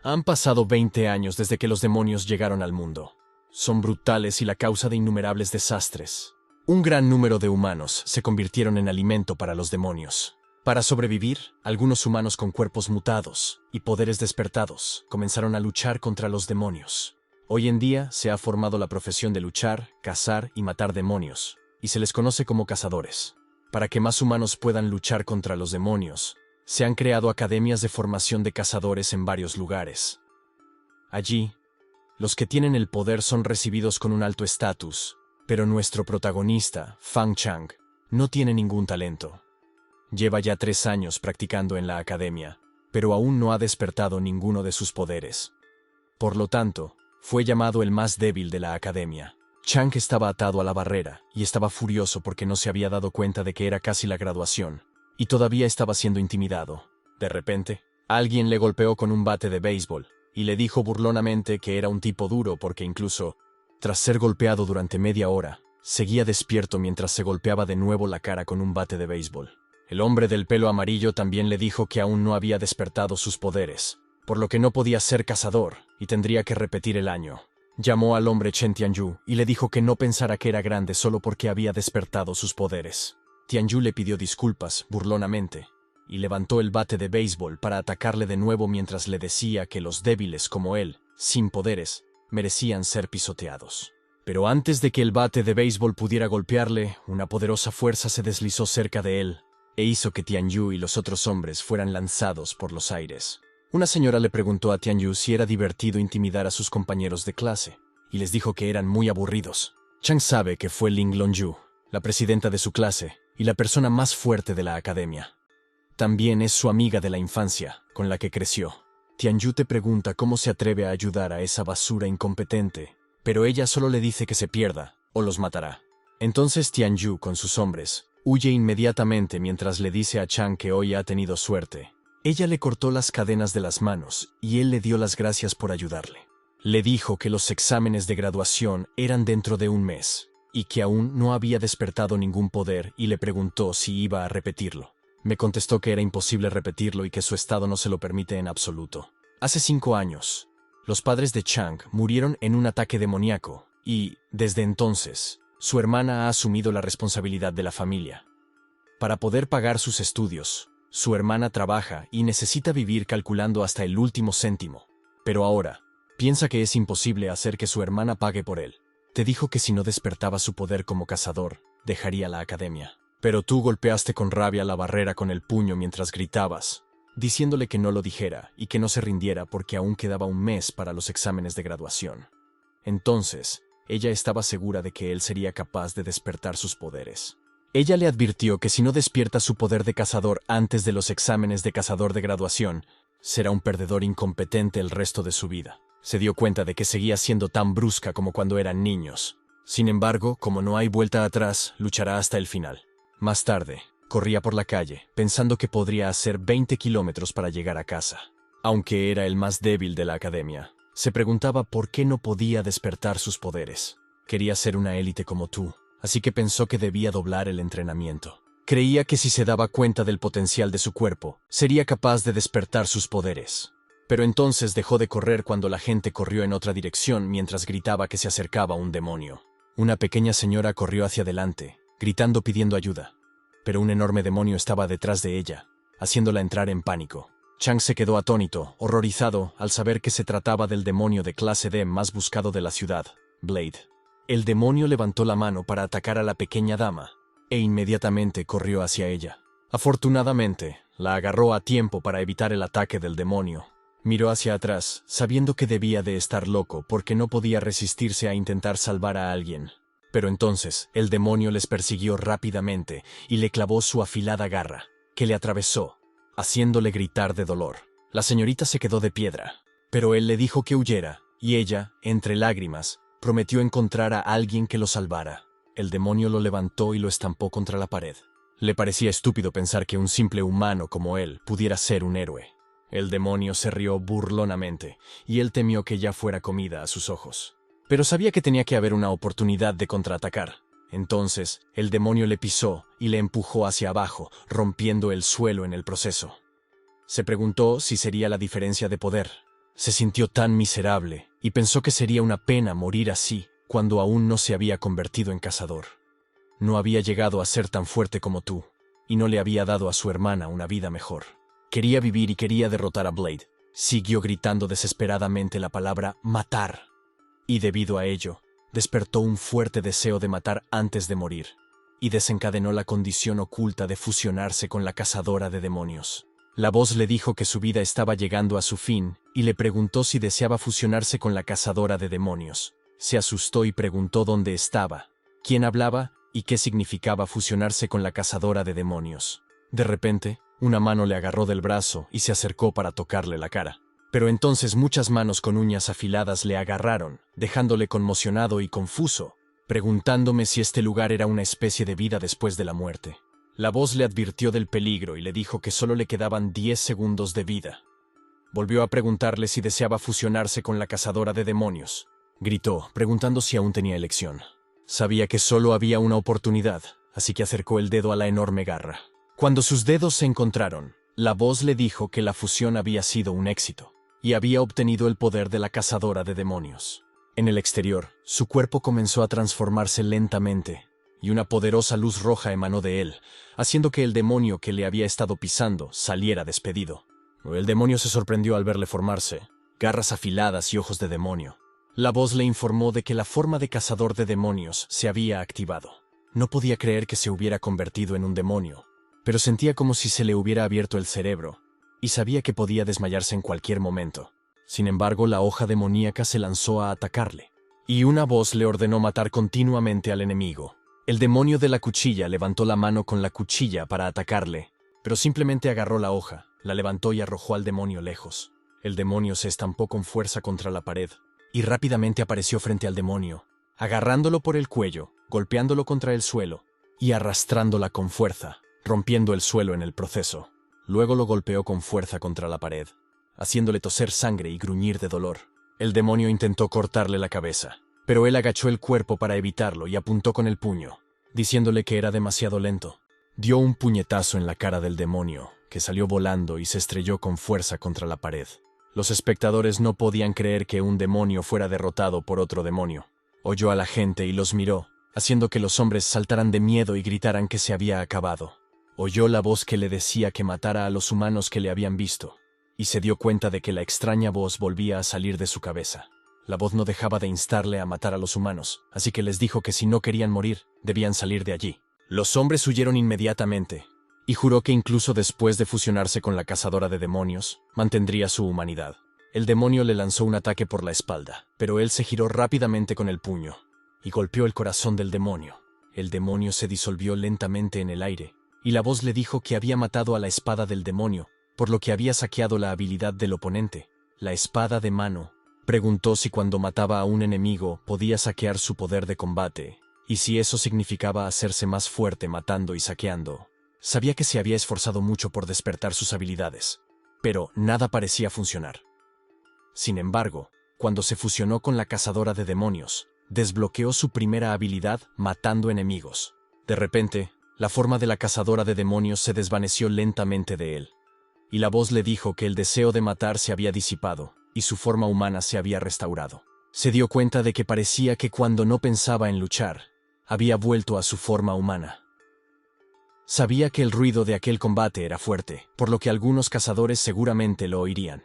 Han pasado 20 años desde que los demonios llegaron al mundo. Son brutales y la causa de innumerables desastres. Un gran número de humanos se convirtieron en alimento para los demonios. Para sobrevivir, algunos humanos con cuerpos mutados y poderes despertados comenzaron a luchar contra los demonios. Hoy en día se ha formado la profesión de luchar, cazar y matar demonios, y se les conoce como cazadores. Para que más humanos puedan luchar contra los demonios, se han creado academias de formación de cazadores en varios lugares. Allí, los que tienen el poder son recibidos con un alto estatus, pero nuestro protagonista, Fang Chang, no tiene ningún talento. Lleva ya 3 años practicando en la academia, pero aún no ha despertado ninguno de sus poderes. Por lo tanto, fue llamado el más débil de la academia. Chang estaba atado a la barrera y estaba furioso porque no se había dado cuenta de que era casi la graduación, y todavía estaba siendo intimidado. De repente, alguien le golpeó con un bate de béisbol, y le dijo burlonamente que era un tipo duro porque incluso, tras ser golpeado durante media hora, seguía despierto mientras se golpeaba de nuevo la cara con un bate de béisbol. El hombre del pelo amarillo también le dijo que aún no había despertado sus poderes, por lo que no podía ser cazador y tendría que repetir el año. Llamó al hombre Chen Tianyu y le dijo que no pensara que era grande solo porque había despertado sus poderes. Tianyu le pidió disculpas burlonamente y levantó el bate de béisbol para atacarle de nuevo mientras le decía que los débiles como él, sin poderes, merecían ser pisoteados. Pero antes de que el bate de béisbol pudiera golpearle, una poderosa fuerza se deslizó cerca de él e hizo que Tianyu y los otros hombres fueran lanzados por los aires. Una señora le preguntó a Tianyu si era divertido intimidar a sus compañeros de clase, y les dijo que eran muy aburridos. Chang sabe que fue Ling Longyu, la presidenta de su clase, y la persona más fuerte de la academia. También es su amiga de la infancia, con la que creció. Tianyu te pregunta cómo se atreve a ayudar a esa basura incompetente, pero ella solo le dice que se pierda, o los matará. Entonces Tianyu, con sus hombres, huye inmediatamente mientras le dice a Chang que hoy ha tenido suerte. Ella le cortó las cadenas de las manos y él le dio las gracias por ayudarle. Le dijo que los exámenes de graduación eran dentro de un mes y que aún no había despertado ningún poder y le preguntó si iba a repetirlo. Me contestó que era imposible repetirlo y que su estado no se lo permite en absoluto. Hace 5 años, los padres de Chang murieron en un ataque demoníaco y, desde entonces, su hermana ha asumido la responsabilidad de la familia. Para poder pagar sus estudios, su hermana trabaja y necesita vivir calculando hasta el último céntimo. Pero ahora, piensa que es imposible hacer que su hermana pague por él. Te dijo que si no despertaba su poder como cazador, dejaría la academia. Pero tú golpeaste con rabia la barrera con el puño mientras gritabas, diciéndole que no lo dijera y que no se rindiera porque aún quedaba un mes para los exámenes de graduación. Entonces, ella estaba segura de que él sería capaz de despertar sus poderes. Ella le advirtió que si no despierta su poder de cazador antes de los exámenes de cazador de graduación, será un perdedor incompetente el resto de su vida. Se dio cuenta de que seguía siendo tan brusca como cuando eran niños. Sin embargo, como no hay vuelta atrás, luchará hasta el final. Más tarde, corría por la calle, pensando que podría hacer 20 kilómetros para llegar a casa. Aunque era el más débil de la academia, se preguntaba por qué no podía despertar sus poderes. Quería ser una élite como tú, así que pensó que debía doblar el entrenamiento. Creía que si se daba cuenta del potencial de su cuerpo, sería capaz de despertar sus poderes. Pero entonces dejó de correr cuando la gente corrió en otra dirección mientras gritaba que se acercaba un demonio. Una pequeña señora corrió hacia adelante, gritando pidiendo ayuda, pero un enorme demonio estaba detrás de ella, haciéndola entrar en pánico. Chang se quedó atónito, horrorizado, al saber que se trataba del demonio de clase D más buscado de la ciudad, Blade. El demonio levantó la mano para atacar a la pequeña dama, e inmediatamente corrió hacia ella. Afortunadamente, la agarró a tiempo para evitar el ataque del demonio. Miró hacia atrás, sabiendo que debía de estar loco porque no podía resistirse a intentar salvar a alguien. Pero entonces, el demonio les persiguió rápidamente y le clavó su afilada garra, que le atravesó, haciéndole gritar de dolor. La señorita se quedó de piedra, pero él le dijo que huyera, y ella, entre lágrimas, prometió encontrar a alguien que lo salvara. El demonio lo levantó y lo estampó contra la pared. Le parecía estúpido pensar que un simple humano como él pudiera ser un héroe. El demonio se rió burlonamente, y él temió que ya fuera comida a sus ojos. Pero sabía que tenía que haber una oportunidad de contraatacar. Entonces, el demonio le pisó y le empujó hacia abajo, rompiendo el suelo en el proceso. Se preguntó si sería la diferencia de poder. Se sintió tan miserable y pensó que sería una pena morir así cuando aún no se había convertido en cazador. No había llegado a ser tan fuerte como tú, y no le había dado a su hermana una vida mejor. Quería vivir y quería derrotar a Blade. Siguió gritando desesperadamente la palabra matar, y debido a ello, despertó un fuerte deseo de matar antes de morir, y desencadenó la condición oculta de fusionarse con la cazadora de demonios. La voz le dijo que su vida estaba llegando a su fin y le preguntó si deseaba fusionarse con la cazadora de demonios. Se asustó y preguntó dónde estaba, quién hablaba y qué significaba fusionarse con la cazadora de demonios. De repente, una mano le agarró del brazo y se acercó para tocarle la cara. Pero entonces muchas manos con uñas afiladas le agarraron, dejándole conmocionado y confuso, preguntándome si este lugar era una especie de vida después de la muerte. La voz le advirtió del peligro y le dijo que solo le quedaban 10 segundos de vida. Volvió a preguntarle si deseaba fusionarse con la cazadora de demonios. Gritó, preguntando si aún tenía elección. Sabía que solo había una oportunidad, así que acercó el dedo a la enorme garra. Cuando sus dedos se encontraron, la voz le dijo que la fusión había sido un éxito, y había obtenido el poder de la cazadora de demonios. En el exterior, su cuerpo comenzó a transformarse lentamente, y una poderosa luz roja emanó de él, haciendo que el demonio que le había estado pisando saliera despedido. El demonio se sorprendió al verle formarse, garras afiladas y ojos de demonio. La voz le informó de que la forma de cazador de demonios se había activado. No podía creer que se hubiera convertido en un demonio, pero sentía como si se le hubiera abierto el cerebro, y sabía que podía desmayarse en cualquier momento. Sin embargo, la hoja demoníaca se lanzó a atacarle, y una voz le ordenó matar continuamente al enemigo. El demonio de la cuchilla levantó la mano con la cuchilla para atacarle, pero simplemente agarró la hoja, la levantó y arrojó al demonio lejos. El demonio se estampó con fuerza contra la pared, y rápidamente apareció frente al demonio, agarrándolo por el cuello, golpeándolo contra el suelo, y arrastrándola con fuerza, rompiendo el suelo en el proceso. Luego lo golpeó con fuerza contra la pared, haciéndole toser sangre y gruñir de dolor. El demonio intentó cortarle la cabeza, pero él agachó el cuerpo para evitarlo y apuntó con el puño, diciéndole que era demasiado lento. Dio un puñetazo en la cara del demonio, que salió volando y se estrelló con fuerza contra la pared. Los espectadores no podían creer que un demonio fuera derrotado por otro demonio. Oyó a la gente y los miró, haciendo que los hombres saltaran de miedo y gritaran que se había acabado. Oyó la voz que le decía que matara a los humanos que le habían visto, y se dio cuenta de que la extraña voz volvía a salir de su cabeza. La voz no dejaba de instarle a matar a los humanos, así que les dijo que si no querían morir, debían salir de allí. Los hombres huyeron inmediatamente, y juró que incluso después de fusionarse con la cazadora de demonios, mantendría su humanidad. El demonio le lanzó un ataque por la espalda, pero él se giró rápidamente con el puño, y golpeó el corazón del demonio. El demonio se disolvió lentamente en el aire, y la voz le dijo que había matado a la espada del demonio, por lo que había saqueado la habilidad del oponente, la espada de mano. Preguntó si cuando mataba a un enemigo podía saquear su poder de combate, y si eso significaba hacerse más fuerte matando y saqueando. Sabía que se había esforzado mucho por despertar sus habilidades, pero nada parecía funcionar. Sin embargo, cuando se fusionó con la cazadora de demonios, desbloqueó su primera habilidad matando enemigos. De repente, la forma de la cazadora de demonios se desvaneció lentamente de él, y la voz le dijo que el deseo de matar se había disipado, y su forma humana se había restaurado. Se dio cuenta de que parecía que cuando no pensaba en luchar, había vuelto a su forma humana. Sabía que el ruido de aquel combate era fuerte, por lo que algunos cazadores seguramente lo oirían.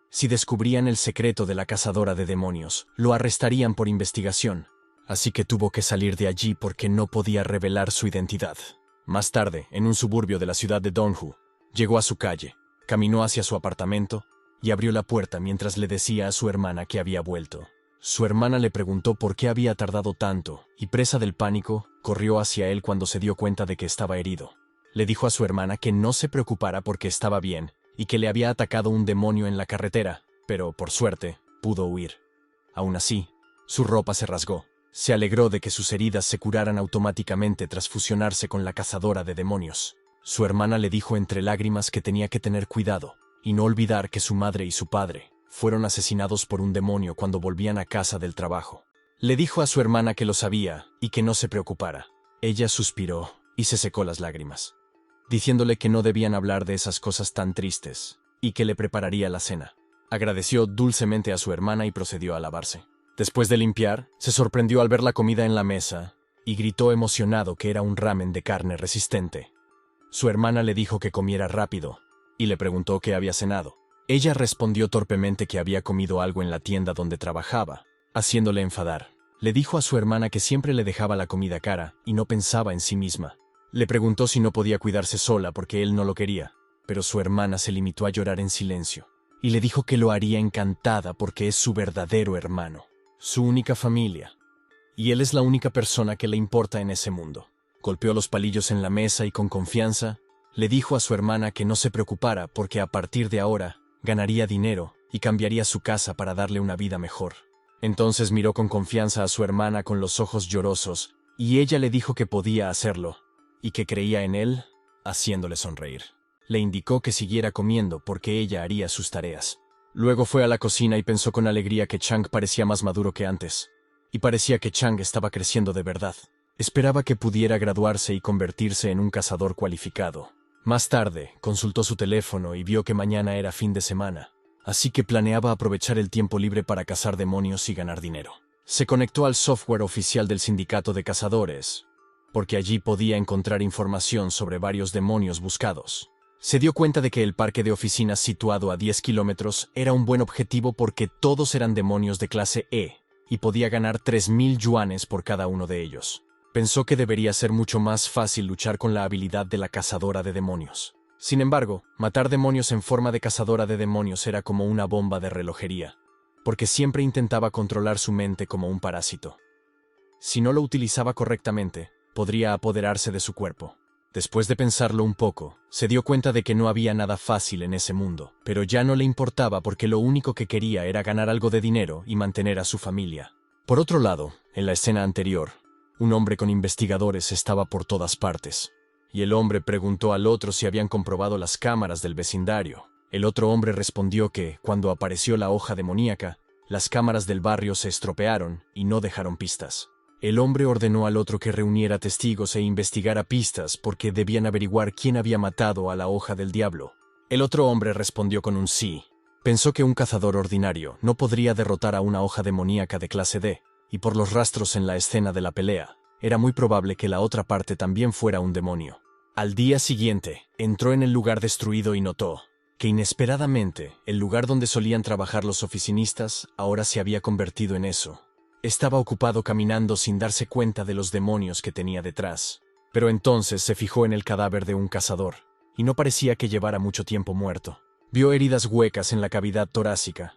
Si descubrían el secreto de la cazadora de demonios, lo arrestarían por investigación, así que tuvo que salir de allí porque no podía revelar su identidad. Más tarde, en un suburbio de la ciudad de Donhu, llegó a su calle, caminó hacia su apartamento y abrió la puerta mientras le decía a su hermana que había vuelto. Su hermana le preguntó por qué había tardado tanto, y presa del pánico, corrió hacia él cuando se dio cuenta de que estaba herido. Le dijo a su hermana que no se preocupara porque estaba bien, y que le había atacado un demonio en la carretera, pero, por suerte, pudo huir. Aún así, su ropa se rasgó. Se alegró de que sus heridas se curaran automáticamente tras fusionarse con la cazadora de demonios. Su hermana le dijo entre lágrimas que tenía que tener cuidado, y no olvidar que su madre y su padre fueron asesinados por un demonio cuando volvían a casa del trabajo. Le dijo a su hermana que lo sabía y que no se preocupara. Ella suspiró y se secó las lágrimas, diciéndole que no debían hablar de esas cosas tan tristes y que le prepararía la cena. Agradeció dulcemente a su hermana y procedió a lavarse. Después de limpiar, se sorprendió al ver la comida en la mesa y gritó emocionado que era un ramen de carne resistente. Su hermana le dijo que comiera rápido y le preguntó qué había cenado. Ella respondió torpemente que había comido algo en la tienda donde trabajaba, haciéndole enfadar. Le dijo a su hermana que siempre le dejaba la comida cara y no pensaba en sí misma. Le preguntó si no podía cuidarse sola porque él no lo quería, pero su hermana se limitó a llorar en silencio y le dijo que lo haría encantada porque es su verdadero hermano, su única familia, y él es la única persona que le importa en ese mundo. Golpeó los palillos en la mesa y con confianza le dijo a su hermana que no se preocupara porque a partir de ahora ganaría dinero y cambiaría su casa para darle una vida mejor. Entonces miró con confianza a su hermana con los ojos llorosos y ella le dijo que podía hacerlo y que creía en él, haciéndole sonreír. Le indicó que siguiera comiendo porque ella haría sus tareas. Luego fue a la cocina y pensó con alegría que Chang parecía más maduro que antes. Y parecía que Chang estaba creciendo de verdad. Esperaba que pudiera graduarse y convertirse en un cazador cualificado. Más tarde, consultó su teléfono y vio que mañana era fin de semana, así que planeaba aprovechar el tiempo libre para cazar demonios y ganar dinero. Se conectó al software oficial del sindicato de cazadores, porque allí podía encontrar información sobre varios demonios buscados. Se dio cuenta de que el parque de oficinas situado a 10 kilómetros era un buen objetivo porque todos eran demonios de clase E, y podía ganar 3.000 yuanes por cada uno de ellos. Pensó que debería ser mucho más fácil luchar con la habilidad de la cazadora de demonios. Sin embargo, matar demonios en forma de cazadora de demonios era como una bomba de relojería, porque siempre intentaba controlar su mente como un parásito. Si no lo utilizaba correctamente, podría apoderarse de su cuerpo. Después de pensarlo un poco, se dio cuenta de que no había nada fácil en ese mundo, pero ya no le importaba porque lo único que quería era ganar algo de dinero y mantener a su familia. Por otro lado, en la escena anterior, un hombre con investigadores estaba por todas partes, y el hombre preguntó al otro si habían comprobado las cámaras del vecindario. El otro hombre respondió que, cuando apareció la hoja demoníaca, las cámaras del barrio se estropearon y no dejaron pistas. El hombre ordenó al otro que reuniera testigos e investigara pistas porque debían averiguar quién había matado a la hoja del diablo. El otro hombre respondió con un sí. Pensó que un cazador ordinario no podría derrotar a una hoja demoníaca de clase D, y por los rastros en la escena de la pelea, era muy probable que la otra parte también fuera un demonio. Al día siguiente, entró en el lugar destruido y notó que inesperadamente el lugar donde solían trabajar los oficinistas ahora se había convertido en eso. Estaba ocupado caminando sin darse cuenta de los demonios que tenía detrás. Pero entonces se fijó en el cadáver de un cazador, y no parecía que llevara mucho tiempo muerto. Vio heridas huecas en la cavidad torácica,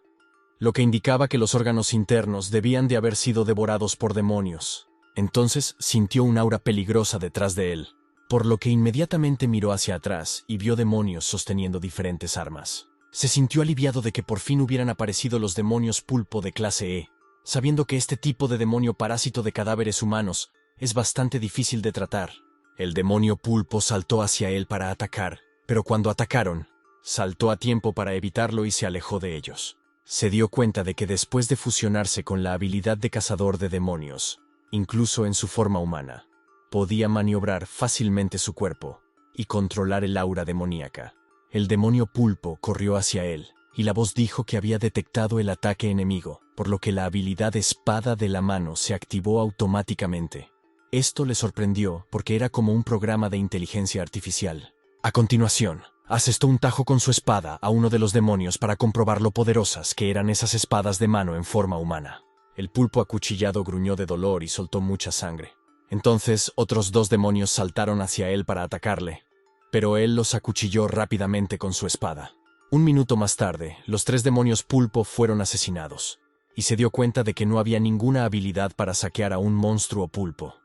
lo que indicaba que los órganos internos debían de haber sido devorados por demonios. Entonces sintió un aura peligrosa detrás de él, por lo que inmediatamente miró hacia atrás y vio demonios sosteniendo diferentes armas. Se sintió aliviado de que por fin hubieran aparecido los demonios pulpo de clase E, sabiendo que este tipo de demonio parásito de cadáveres humanos es bastante difícil de tratar. El demonio pulpo saltó hacia él para atacar, pero cuando atacaron, saltó a tiempo para evitarlo y se alejó de ellos. Se dio cuenta de que después de fusionarse con la habilidad de cazador de demonios, incluso en su forma humana, podía maniobrar fácilmente su cuerpo y controlar el aura demoníaca. El demonio pulpo corrió hacia él, y la voz dijo que había detectado el ataque enemigo, por lo que la habilidad espada de la mano se activó automáticamente. Esto le sorprendió porque era como un programa de inteligencia artificial. A continuación, asestó un tajo con su espada a uno de los demonios para comprobar lo poderosas que eran esas espadas de mano en forma humana. El pulpo acuchillado gruñó de dolor y soltó mucha sangre. Entonces otros dos demonios saltaron hacia él para atacarle, pero él los acuchilló rápidamente con su espada. Un minuto más tarde, los tres demonios pulpo fueron asesinados, y se dio cuenta de que no había ninguna habilidad para saquear a un monstruo pulpo.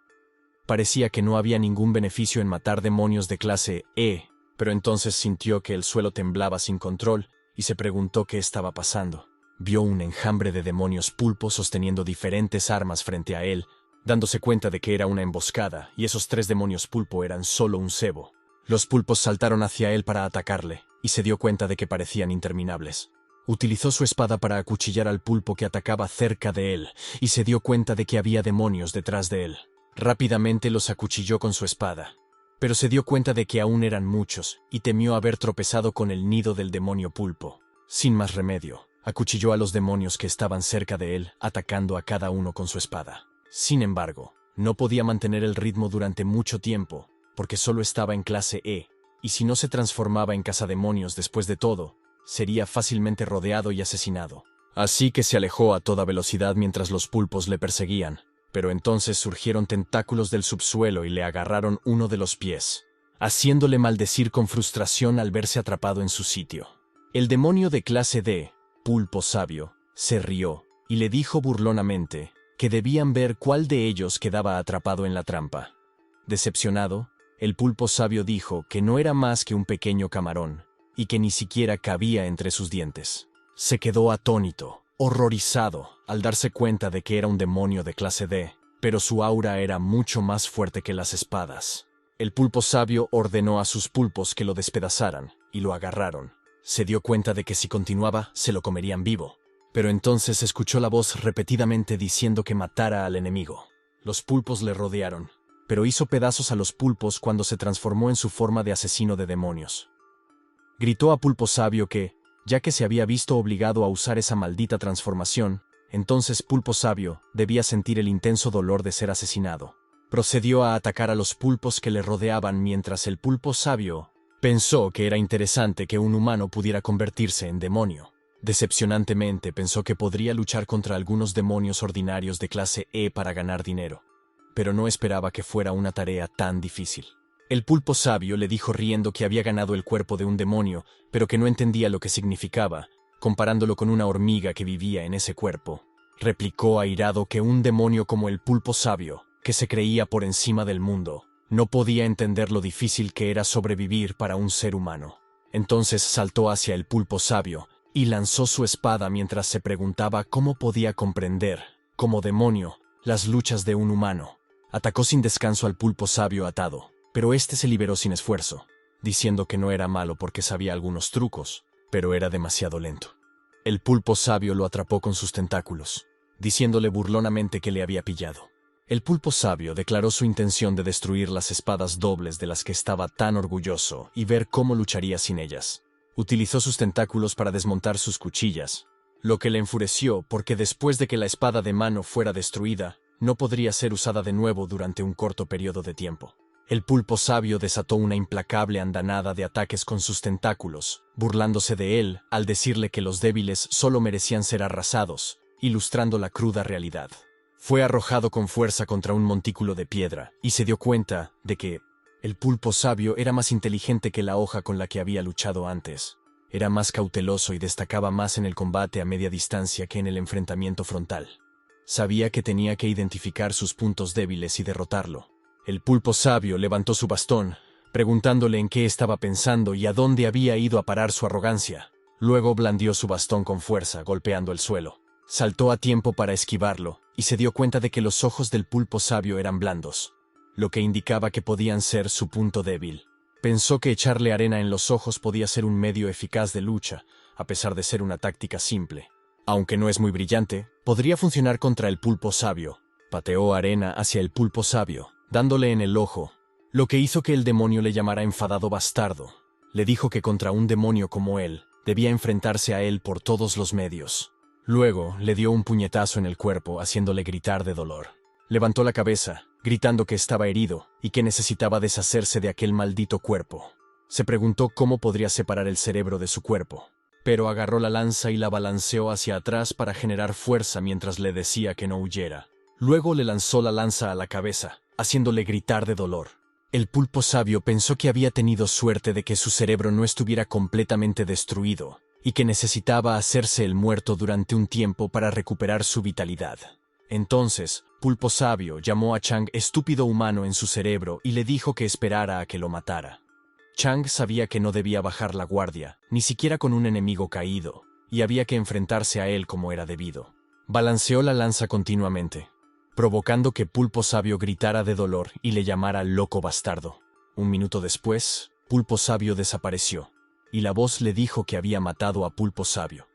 Parecía que no había ningún beneficio en matar demonios de clase E, pero entonces sintió que el suelo temblaba sin control y se preguntó qué estaba pasando. Vio un enjambre de demonios pulpo sosteniendo diferentes armas frente a él, dándose cuenta de que era una emboscada y esos tres demonios pulpo eran solo un cebo. Los pulpos saltaron hacia él para atacarle, y se dio cuenta de que parecían interminables. Utilizó su espada para acuchillar al pulpo que atacaba cerca de él, y se dio cuenta de que había demonios detrás de él. Rápidamente los acuchilló con su espada, pero se dio cuenta de que aún eran muchos, y temió haber tropezado con el nido del demonio pulpo. Sin más remedio, Acuchilló a los demonios que estaban cerca de él, atacando a cada uno con su espada. Sin embargo, no podía mantener el ritmo durante mucho tiempo, porque solo estaba en clase E, y si no se transformaba en cazademonios después de todo, sería fácilmente rodeado y asesinado. Así que se alejó a toda velocidad mientras los pulpos le perseguían, pero entonces surgieron tentáculos del subsuelo y le agarraron uno de los pies, haciéndole maldecir con frustración al verse atrapado en su sitio. El demonio de clase D, Pulpo Sabio, se rió y le dijo burlonamente que debían ver cuál de ellos quedaba atrapado en la trampa. Decepcionado, el Pulpo Sabio dijo que no era más que un pequeño camarón y que ni siquiera cabía entre sus dientes. Se quedó atónito, horrorizado, al darse cuenta de que era un demonio de clase D, pero su aura era mucho más fuerte que las espadas. El Pulpo Sabio ordenó a sus pulpos que lo despedazaran, y lo agarraron. Se dio cuenta de que si continuaba, se lo comerían vivo. Pero entonces escuchó la voz repetidamente diciendo que matara al enemigo. Los pulpos le rodearon, pero hizo pedazos a los pulpos cuando se transformó en su forma de asesino de demonios. Gritó a Pulpo Sabio que, ya que se había visto obligado a usar esa maldita transformación, entonces Pulpo Sabio debía sentir el intenso dolor de ser asesinado. Procedió a atacar a los pulpos que le rodeaban mientras el Pulpo Sabio pensó que era interesante que un humano pudiera convertirse en demonio. Decepcionantemente pensó que podría luchar contra algunos demonios ordinarios de clase E para ganar dinero, pero no esperaba que fuera una tarea tan difícil. El Pulpo Sabio le dijo riendo que había ganado el cuerpo de un demonio, pero que no entendía lo que significaba, comparándolo con una hormiga que vivía en ese cuerpo. Replicó airado que un demonio como el Pulpo Sabio, que se creía por encima del mundo, no podía entender lo difícil que era sobrevivir para un ser humano. Entonces saltó hacia el Pulpo Sabio y lanzó su espada mientras se preguntaba cómo podía comprender, como demonio, las luchas de un humano. Atacó sin descanso al Pulpo Sabio atado, pero este se liberó sin esfuerzo, diciendo que no era malo porque sabía algunos trucos, pero era demasiado lento. El Pulpo Sabio lo atrapó con sus tentáculos, diciéndole burlonamente que le había pillado. El Pulpo Sabio declaró su intención de destruir las espadas dobles de las que estaba tan orgulloso y ver cómo lucharía sin ellas. Utilizó sus tentáculos para desmontar sus cuchillas, lo que le enfureció porque después de que la espada de mano fuera destruida, no podría ser usada de nuevo durante un corto periodo de tiempo. El Pulpo Sabio desató una implacable andanada de ataques con sus tentáculos, burlándose de él al decirle que los débiles solo merecían ser arrasados, ilustrando la cruda realidad. Fue arrojado con fuerza contra un montículo de piedra y se dio cuenta de que el Pulpo Sabio era más inteligente que la hoja con la que había luchado antes. Era más cauteloso y destacaba más en el combate a media distancia que en el enfrentamiento frontal. Sabía que tenía que identificar sus puntos débiles y derrotarlo. El Pulpo Sabio levantó su bastón, preguntándole en qué estaba pensando y a dónde había ido a parar su arrogancia. Luego blandió su bastón con fuerza, golpeando el suelo. Saltó a tiempo para esquivarlo, y se dio cuenta de que los ojos del Pulpo Sabio eran blandos, lo que indicaba que podían ser su punto débil. Pensó que echarle arena en los ojos podía ser un medio eficaz de lucha, a pesar de ser una táctica simple. Aunque no es muy brillante, podría funcionar contra el Pulpo Sabio. Pateó arena hacia el Pulpo Sabio, dándole en el ojo, lo que hizo que el demonio le llamara enfadado bastardo. Le dijo que contra un demonio como él, debía enfrentarse a él por todos los medios. Luego le dio un puñetazo en el cuerpo, haciéndole gritar de dolor. Levantó la cabeza, gritando que estaba herido y que necesitaba deshacerse de aquel maldito cuerpo. Se preguntó cómo podría separar el cerebro de su cuerpo, pero agarró la lanza y la balanceó hacia atrás para generar fuerza mientras le decía que no huyera. Luego le lanzó la lanza a la cabeza, haciéndole gritar de dolor. El Pulpo Sabio pensó que había tenido suerte de que su cerebro no estuviera completamente destruido y que necesitaba hacerse el muerto durante un tiempo para recuperar su vitalidad. Entonces, Pulpo Sabio llamó a Chang estúpido humano en su cerebro y le dijo que esperara a que lo matara. Chang sabía que no debía bajar la guardia, ni siquiera con un enemigo caído, y había que enfrentarse a él como era debido. Balanceó la lanza continuamente, provocando que Pulpo Sabio gritara de dolor y le llamara loco bastardo. Un minuto después, Pulpo Sabio desapareció, y la voz le dijo que había matado a Pulpo Sabio,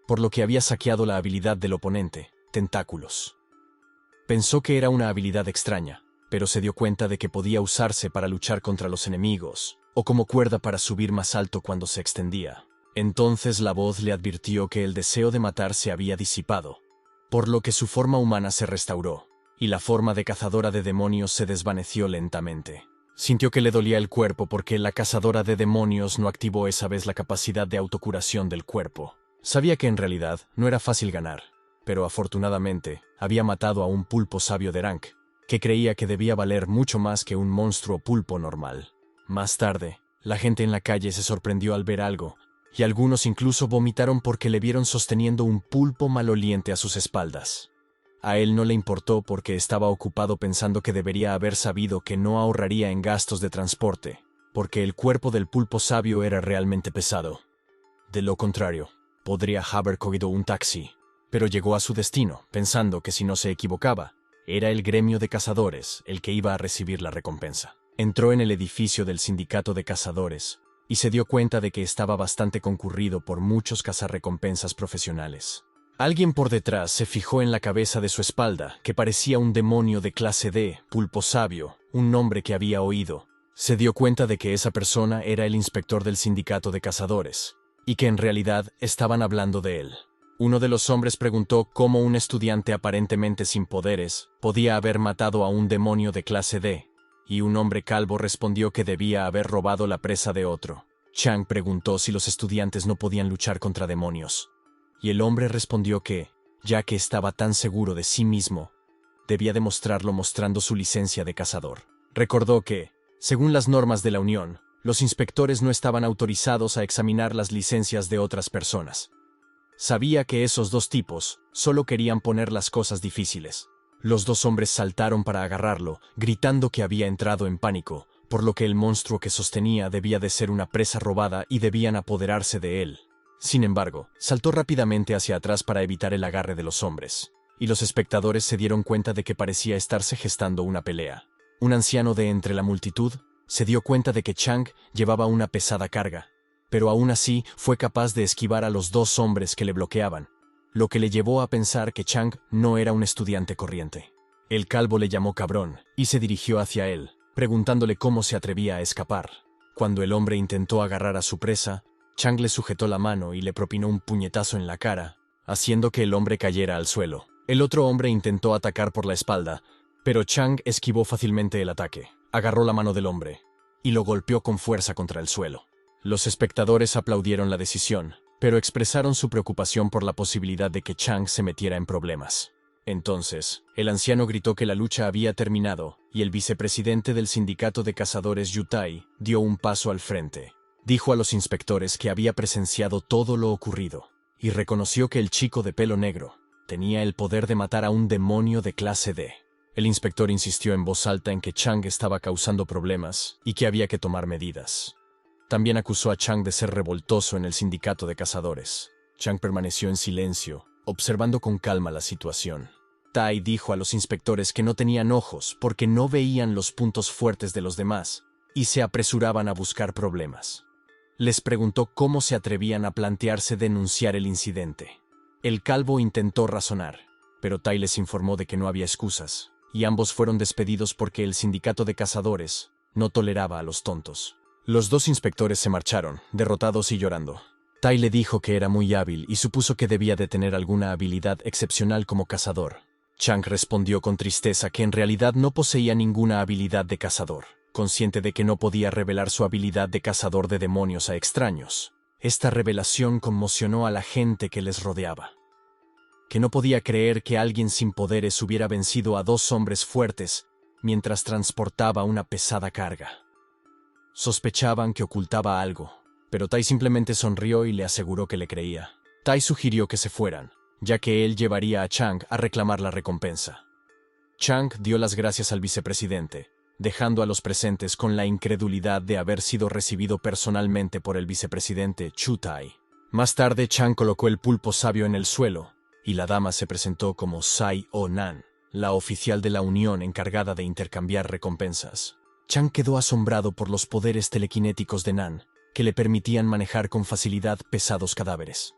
por lo que había saqueado la habilidad del oponente, tentáculos. Pensó que era una habilidad extraña, pero se dio cuenta de que podía usarse para luchar contra los enemigos, o como cuerda para subir más alto cuando se extendía. Entonces la voz le advirtió que el deseo de matar se había disipado, por lo que su forma humana se restauró, y la forma de cazadora de demonios se desvaneció lentamente. Sintió que le dolía el cuerpo porque la cazadora de demonios no activó esa vez la capacidad de autocuración del cuerpo. Sabía que en realidad no era fácil ganar, pero afortunadamente había matado a un pulpo sabio de Rank, que creía que debía valer mucho más que un monstruo pulpo normal. Más tarde, la gente en la calle se sorprendió al ver algo, y algunos incluso vomitaron porque le vieron sosteniendo un pulpo maloliente a sus espaldas. A él no le importó porque estaba ocupado pensando que debería haber sabido que no ahorraría en gastos de transporte, porque el cuerpo del pulpo sabio era realmente pesado. De lo contrario, podría haber cogido un taxi, pero llegó a su destino, pensando que si no se equivocaba, era el gremio de cazadores el que iba a recibir la recompensa. Entró en el edificio del sindicato de cazadores y se dio cuenta de que estaba bastante concurrido por muchos cazarrecompensas profesionales. Alguien por detrás se fijó en la cabeza de su espalda, que parecía un demonio de clase D, pulpo sabio, un nombre que había oído. Se dio cuenta de que esa persona era el inspector del sindicato de cazadores, y que en realidad estaban hablando de él. Uno de los hombres preguntó cómo un estudiante aparentemente sin poderes podía haber matado a un demonio de clase D, y un hombre calvo respondió que debía haber robado la presa de otro. Chang preguntó si los estudiantes no podían luchar contra demonios, y el hombre respondió que, ya que estaba tan seguro de sí mismo, debía demostrarlo mostrando su licencia de cazador. Recordó que, según las normas de la Unión, los inspectores no estaban autorizados a examinar las licencias de otras personas. Sabía que esos dos tipos solo querían poner las cosas difíciles. Los dos hombres saltaron para agarrarlo, gritando que había entrado en pánico, por lo que el monstruo que sostenía debía de ser una presa robada y debían apoderarse de él. Sin embargo, saltó rápidamente hacia atrás para evitar el agarre de los hombres, y los espectadores se dieron cuenta de que parecía estarse gestando una pelea. Un anciano de entre la multitud se dio cuenta de que Chang llevaba una pesada carga, pero aún así fue capaz de esquivar a los dos hombres que le bloqueaban, lo que le llevó a pensar que Chang no era un estudiante corriente. El calvo le llamó cabrón y se dirigió hacia él, preguntándole cómo se atrevía a escapar. Cuando el hombre intentó agarrar a su presa, Chang le sujetó la mano y le propinó un puñetazo en la cara, haciendo que el hombre cayera al suelo. El otro hombre intentó atacar por la espalda, pero Chang esquivó fácilmente el ataque, agarró la mano del hombre y lo golpeó con fuerza contra el suelo. Los espectadores aplaudieron la decisión, pero expresaron su preocupación por la posibilidad de que Chang se metiera en problemas. Entonces, el anciano gritó que la lucha había terminado, y el vicepresidente del sindicato de cazadores Yutai dio un paso al frente. Dijo a los inspectores que había presenciado todo lo ocurrido, y reconoció que el chico de pelo negro tenía el poder de matar a un demonio de clase D. El inspector insistió en voz alta en que Chang estaba causando problemas y que había que tomar medidas. También acusó a Chang de ser revoltoso en el sindicato de cazadores. Chang permaneció en silencio, observando con calma la situación. Tai dijo a los inspectores que no tenían ojos porque no veían los puntos fuertes de los demás y se apresuraban a buscar problemas. Les preguntó cómo se atrevían a plantearse denunciar el incidente. El calvo intentó razonar, pero Tai les informó de que no había excusas, y ambos fueron despedidos porque el sindicato de cazadores no toleraba a los tontos. Los dos inspectores se marcharon, derrotados y llorando. Tai le dijo que era muy hábil y supuso que debía de tener alguna habilidad excepcional como cazador. Chang respondió con tristeza que en realidad no poseía ninguna habilidad de cazador, consciente de que no podía revelar su habilidad de cazador de demonios a extraños. Esta revelación conmocionó a la gente que les rodeaba, que no podía creer que alguien sin poderes hubiera vencido a dos hombres fuertes mientras transportaba una pesada carga. Sospechaban que ocultaba algo, pero Tai simplemente sonrió y le aseguró que le creía. Tai sugirió que se fueran, ya que él llevaría a Chang a reclamar la recompensa. Chang dio las gracias al vicepresidente, dejando a los presentes con la incredulidad de haber sido recibido personalmente por el vicepresidente Chu Tai. Más tarde Chang colocó el pulpo sabio en el suelo, y la dama se presentó como Sai O Nan, la oficial de la Unión encargada de intercambiar recompensas. Chang quedó asombrado por los poderes telequinéticos de Nan, que le permitían manejar con facilidad pesados cadáveres.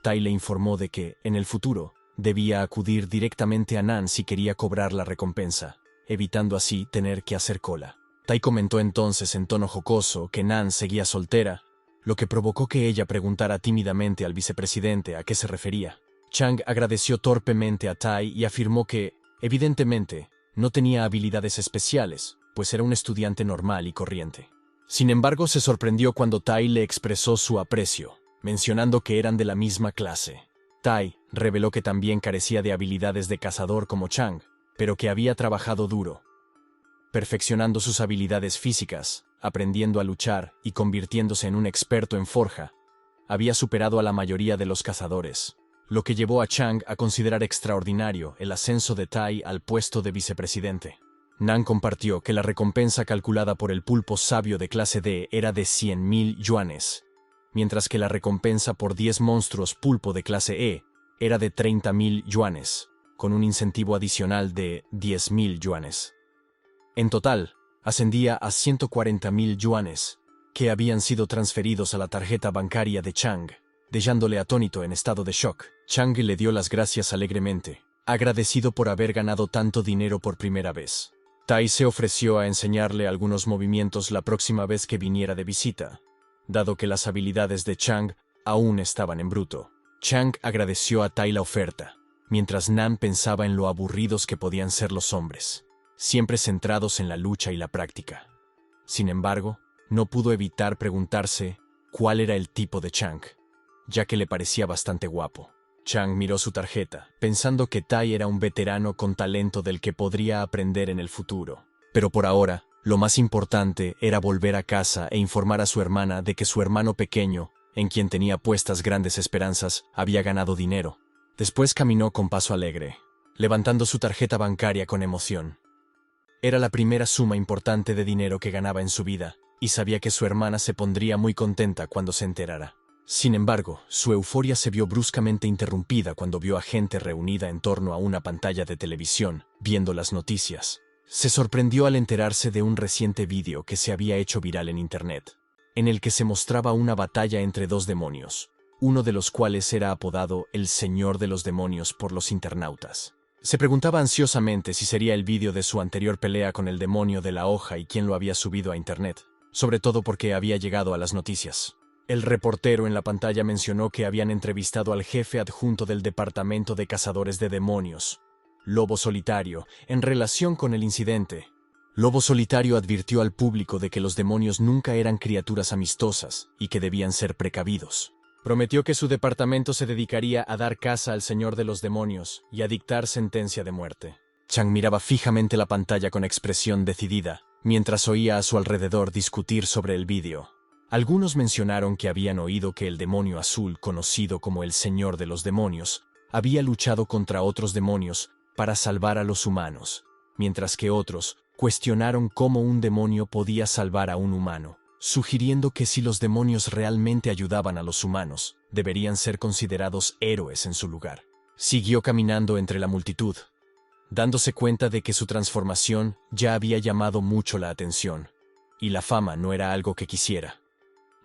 Tai le informó de que, en el futuro, debía acudir directamente a Nan si quería cobrar la recompensa, evitando así tener que hacer cola. Tai comentó entonces en tono jocoso que Nan seguía soltera, lo que provocó que ella preguntara tímidamente al vicepresidente a qué se refería. Chang agradeció torpemente a Tai y afirmó que, evidentemente, no tenía habilidades especiales, pues era un estudiante normal y corriente. Sin embargo, se sorprendió cuando Tai le expresó su aprecio, mencionando que eran de la misma clase. Tai reveló que también carecía de habilidades de cazador como Chang, pero que había trabajado duro, perfeccionando sus habilidades físicas, aprendiendo a luchar y convirtiéndose en un experto en forja. Había superado a la mayoría de los cazadores, lo que llevó a Chang a considerar extraordinario el ascenso de Tai al puesto de vicepresidente. Nan compartió que la recompensa calculada por el pulpo sabio de clase D era de 100.000 yuanes, mientras que la recompensa por 10 monstruos pulpo de clase E era de 30.000 yuanes, con un incentivo adicional de 10.000 yuanes. En total, ascendía a 140.000 yuanes, que habían sido transferidos a la tarjeta bancaria de Chang, dejándole atónito en estado de shock. Chang le dio las gracias alegremente, agradecido por haber ganado tanto dinero por primera vez. Tai se ofreció a enseñarle algunos movimientos la próxima vez que viniera de visita, dado que las habilidades de Chang aún estaban en bruto. Chang agradeció a Tai la oferta, mientras Nan pensaba en lo aburridos que podían ser los hombres, siempre centrados en la lucha y la práctica. Sin embargo, no pudo evitar preguntarse cuál era el tipo de Chang, ya que le parecía bastante guapo. Chang miró su tarjeta, pensando que Tai era un veterano con talento del que podría aprender en el futuro. Pero por ahora, lo más importante era volver a casa e informar a su hermana de que su hermano pequeño, en quien tenía puestas grandes esperanzas, había ganado dinero. Después caminó con paso alegre, levantando su tarjeta bancaria con emoción. Era la primera suma importante de dinero que ganaba en su vida, y sabía que su hermana se pondría muy contenta cuando se enterara. Sin embargo, su euforia se vio bruscamente interrumpida cuando vio a gente reunida en torno a una pantalla de televisión, viendo las noticias. Se sorprendió al enterarse de un reciente vídeo que se había hecho viral en Internet, en el que se mostraba una batalla entre dos demonios, uno de los cuales era apodado el Señor de los Demonios por los internautas. Se preguntaba ansiosamente si sería el vídeo de su anterior pelea con el demonio de la hoja y quién lo había subido a Internet, sobre todo porque había llegado a las noticias. El reportero en la pantalla mencionó que habían entrevistado al jefe adjunto del Departamento de Cazadores de Demonios, Lobo Solitario, en relación con el incidente. Lobo Solitario advirtió al público de que los demonios nunca eran criaturas amistosas y que debían ser precavidos. Prometió que su departamento se dedicaría a dar caza al Señor de los Demonios y a dictar sentencia de muerte. Chang miraba fijamente la pantalla con expresión decidida, mientras oía a su alrededor discutir sobre el vídeo. Algunos mencionaron que habían oído que el demonio azul, conocido como el Señor de los Demonios, había luchado contra otros demonios para salvar a los humanos, mientras que otros cuestionaron cómo un demonio podía salvar a un humano, sugiriendo que si los demonios realmente ayudaban a los humanos, deberían ser considerados héroes en su lugar. Siguió caminando entre la multitud, dándose cuenta de que su transformación ya había llamado mucho la atención, y la fama no era algo que quisiera.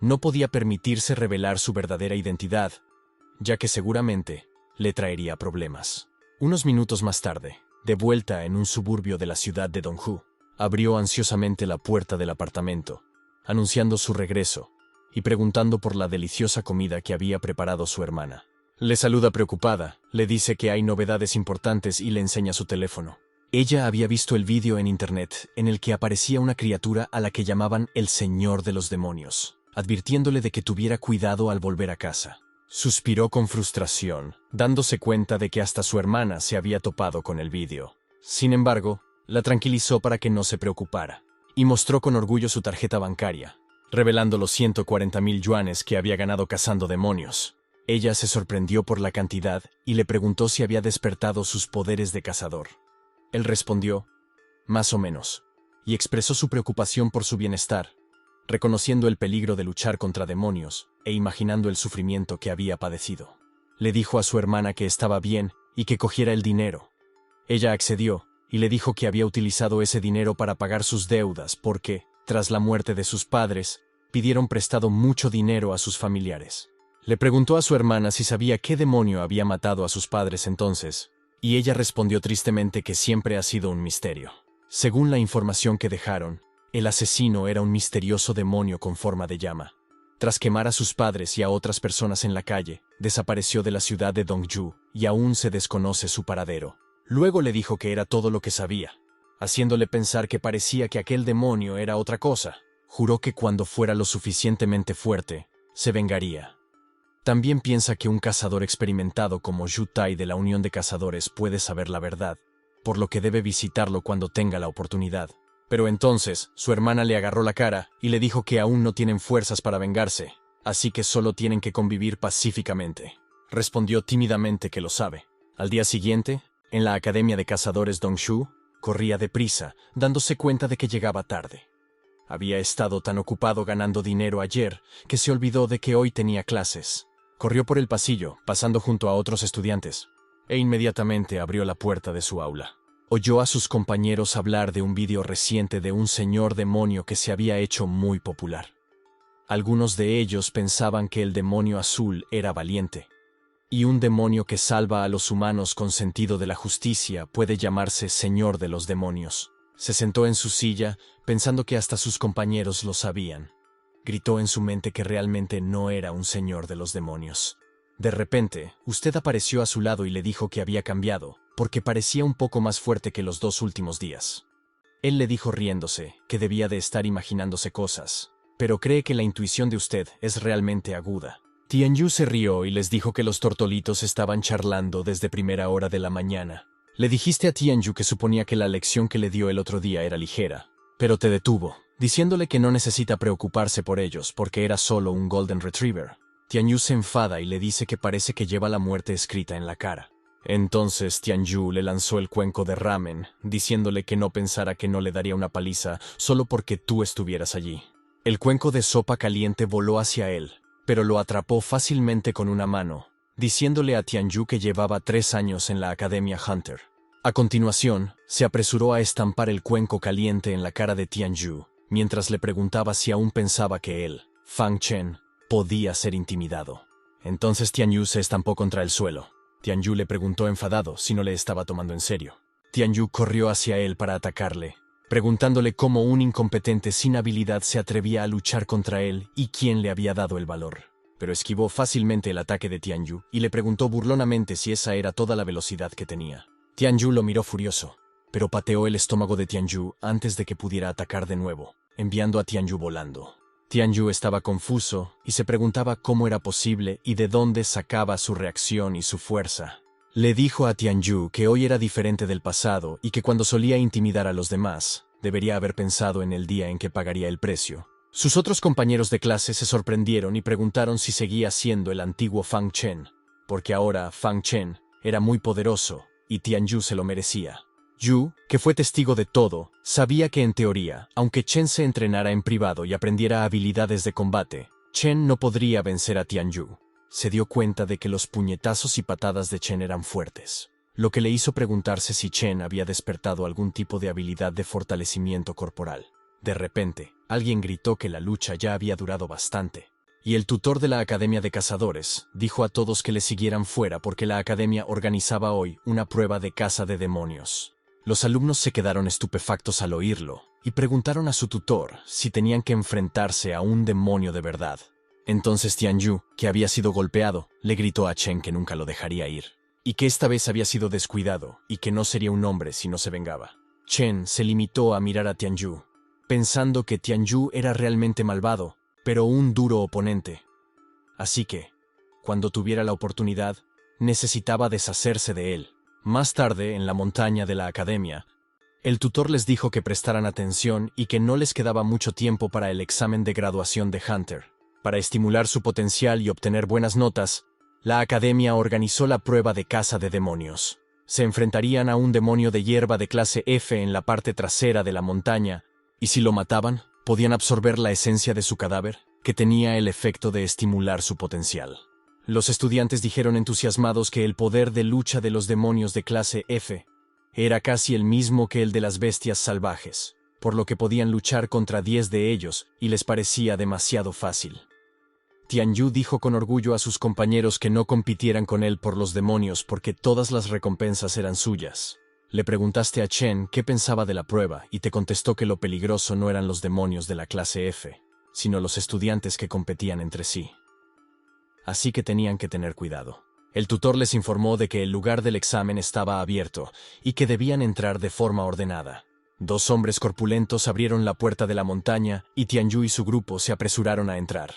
No podía permitirse revelar su verdadera identidad, ya que seguramente le traería problemas. Unos minutos más tarde, de vuelta en un suburbio de la ciudad de Donghu, abrió ansiosamente la puerta del apartamento, anunciando su regreso y preguntando por la deliciosa comida que había preparado su hermana. Le saluda preocupada, le dice que hay novedades importantes y le enseña su teléfono. Ella había visto el vídeo en Internet en el que aparecía una criatura a la que llamaban el Señor de los Demonios, advirtiéndole de que tuviera cuidado al volver a casa. Suspiró con frustración, dándose cuenta de que hasta su hermana se había topado con el vídeo. Sin embargo, la tranquilizó para que no se preocupara, y mostró con orgullo su tarjeta bancaria, revelando los 140.000 yuanes que había ganado cazando demonios. Ella se sorprendió por la cantidad y le preguntó si había despertado sus poderes de cazador. Él respondió, más o menos, y expresó su preocupación por su bienestar, reconociendo el peligro de luchar contra demonios e imaginando el sufrimiento que había padecido. Le dijo a su hermana que estaba bien y que cogiera el dinero. Ella accedió y le dijo que había utilizado ese dinero para pagar sus deudas porque, tras la muerte de sus padres, pidieron prestado mucho dinero a sus familiares. Le preguntó a su hermana si sabía qué demonio había matado a sus padres entonces, y ella respondió tristemente que siempre ha sido un misterio. Según la información que dejaron, el asesino era un misterioso demonio con forma de llama. Tras quemar a sus padres y a otras personas en la calle, desapareció de la ciudad de Dongju y aún se desconoce su paradero. Luego le dijo que era todo lo que sabía, haciéndole pensar que parecía que aquel demonio era otra cosa. Juró que cuando fuera lo suficientemente fuerte, se vengaría. También piensa que un cazador experimentado como Yu Tai de la Unión de Cazadores puede saber la verdad, por lo que debe visitarlo cuando tenga la oportunidad. Pero entonces, su hermana le agarró la cara y le dijo que aún no tienen fuerzas para vengarse, así que solo tienen que convivir pacíficamente. Respondió tímidamente que lo sabe. Al día siguiente, en la Academia de Cazadores Dongshu, corría deprisa, dándose cuenta de que llegaba tarde. Había estado tan ocupado ganando dinero ayer que se olvidó de que hoy tenía clases. Corrió por el pasillo, pasando junto a otros estudiantes, e inmediatamente abrió la puerta de su aula. Oyó a sus compañeros hablar de un vídeo reciente de un señor demonio que se había hecho muy popular. Algunos de ellos pensaban que el demonio azul era valiente, y un demonio que salva a los humanos con sentido de la justicia puede llamarse Señor de los Demonios. Se sentó en su silla, pensando que hasta sus compañeros lo sabían. Gritó en su mente que realmente no era un señor de los demonios. De repente, usted apareció a su lado y le dijo que había cambiado, porque parecía un poco más fuerte que los 2 últimos días. Él le dijo riéndose que debía de estar imaginándose cosas, pero cree que la intuición de usted es realmente aguda. Tianyu se rió y les dijo que los tortolitos estaban charlando desde primera hora de la mañana. Le dijiste a Tianyu que suponía que la lección que le dio el otro día era ligera, pero te detuvo, diciéndole que no necesita preocuparse por ellos porque era solo un Golden Retriever. Tianyu se enfada y le dice que parece que lleva la muerte escrita en la cara. Entonces Tianyu le lanzó el cuenco de ramen, diciéndole que no pensara que no le daría una paliza solo porque tú estuvieras allí. El cuenco de sopa caliente voló hacia él, pero lo atrapó fácilmente con una mano, diciéndole a Tianyu que llevaba 3 años en la Academia Hunter. A continuación, se apresuró a estampar el cuenco caliente en la cara de Tianyu, mientras le preguntaba si aún pensaba que él, Fang Chen, podía ser intimidado. Entonces Tianyu se estampó contra el suelo. Tianyu le preguntó enfadado si no le estaba tomando en serio. Tianyu corrió hacia él para atacarle, preguntándole cómo un incompetente sin habilidad se atrevía a luchar contra él y quién le había dado el valor. Pero esquivó fácilmente el ataque de Tianyu y le preguntó burlonamente si esa era toda la velocidad que tenía. Tianyu lo miró furioso, pero pateó el estómago de Tianyu antes de que pudiera atacar de nuevo, enviando a Tianyu volando. Tianyu estaba confuso y se preguntaba cómo era posible y de dónde sacaba su reacción y su fuerza. Le dijo a Tianyu que hoy era diferente del pasado y que cuando solía intimidar a los demás, debería haber pensado en el día en que pagaría el precio. Sus otros compañeros de clase se sorprendieron y preguntaron si seguía siendo el antiguo Fang Chen, porque ahora Fang Chen era muy poderoso y Tianyu se lo merecía. Yu, que fue testigo de todo, sabía que en teoría, aunque Chen se entrenara en privado y aprendiera habilidades de combate, Chen no podría vencer a Tianyu. Se dio cuenta de que los puñetazos y patadas de Chen eran fuertes, lo que le hizo preguntarse si Chen había despertado algún tipo de habilidad de fortalecimiento corporal. De repente, alguien gritó que la lucha ya había durado bastante, y el tutor de la Academia de Cazadores dijo a todos que le siguieran fuera porque la Academia organizaba hoy una prueba de caza de demonios. Los alumnos se quedaron estupefactos al oírlo y preguntaron a su tutor si tenían que enfrentarse a un demonio de verdad. Entonces Tianyu, que había sido golpeado, le gritó a Chen que nunca lo dejaría ir, y que esta vez había sido descuidado y que no sería un hombre si no se vengaba. Chen se limitó a mirar a Tianyu, pensando que Tianyu era realmente malvado, pero un duro oponente. Así que, cuando tuviera la oportunidad, necesitaba deshacerse de él. Más tarde, en la montaña de la academia, el tutor les dijo que prestaran atención y que no les quedaba mucho tiempo para el examen de graduación de Hunter. Para estimular su potencial y obtener buenas notas, la academia organizó la prueba de caza de demonios. Se enfrentarían a un demonio de hierba de clase F en la parte trasera de la montaña, y si lo mataban, podían absorber la esencia de su cadáver, que tenía el efecto de estimular su potencial. Los estudiantes dijeron entusiasmados que el poder de lucha de los demonios de clase F era casi el mismo que el de las bestias salvajes, por lo que podían luchar contra 10 de ellos y les parecía demasiado fácil. Tianyu dijo con orgullo a sus compañeros que no compitieran con él por los demonios porque todas las recompensas eran suyas. Le preguntaste a Chen qué pensaba de la prueba y te contestó que lo peligroso no eran los demonios de la clase F, sino los estudiantes que competían entre sí. Así que tenían que tener cuidado. El tutor les informó de que el lugar del examen estaba abierto y que debían entrar de forma ordenada. 2 hombres corpulentos abrieron la puerta de la montaña y Tianyu y su grupo se apresuraron a entrar.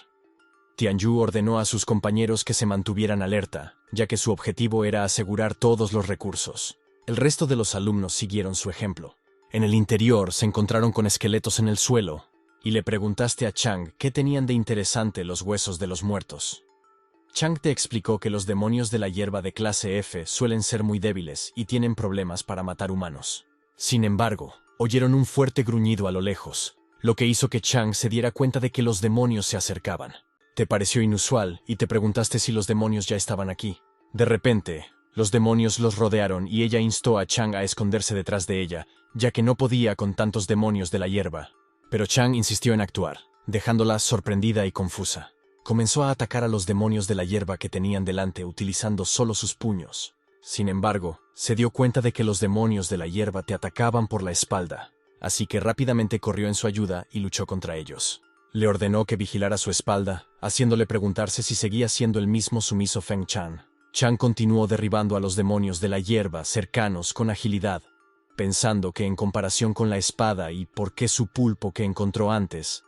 Tianyu ordenó a sus compañeros que se mantuvieran alerta, ya que su objetivo era asegurar todos los recursos. El resto de los alumnos siguieron su ejemplo. En el interior se encontraron con esqueletos en el suelo, y le preguntaste a Chang qué tenían de interesante los huesos de los muertos. Chang te explicó que los demonios de la hierba de clase F suelen ser muy débiles y tienen problemas para matar humanos. Sin embargo, oyeron un fuerte gruñido a lo lejos, lo que hizo que Chang se diera cuenta de que los demonios se acercaban. Te pareció inusual y te preguntaste si los demonios ya estaban aquí. De repente, los demonios los rodearon y ella instó a Chang a esconderse detrás de ella, ya que no podía con tantos demonios de la hierba. Pero Chang insistió en actuar, dejándola sorprendida y confusa. Comenzó a atacar a los demonios de la hierba que tenían delante utilizando solo sus puños. Sin embargo, se dio cuenta de que los demonios de la hierba te atacaban por la espalda, así que rápidamente corrió en su ayuda y luchó contra ellos. Le ordenó que vigilara su espalda, haciéndole preguntarse si seguía siendo el mismo sumiso Feng Chan. Chang continuó derribando a los demonios de la hierba cercanos con agilidad, pensando que en comparación con la espada y por qué su pulpo que encontró antes,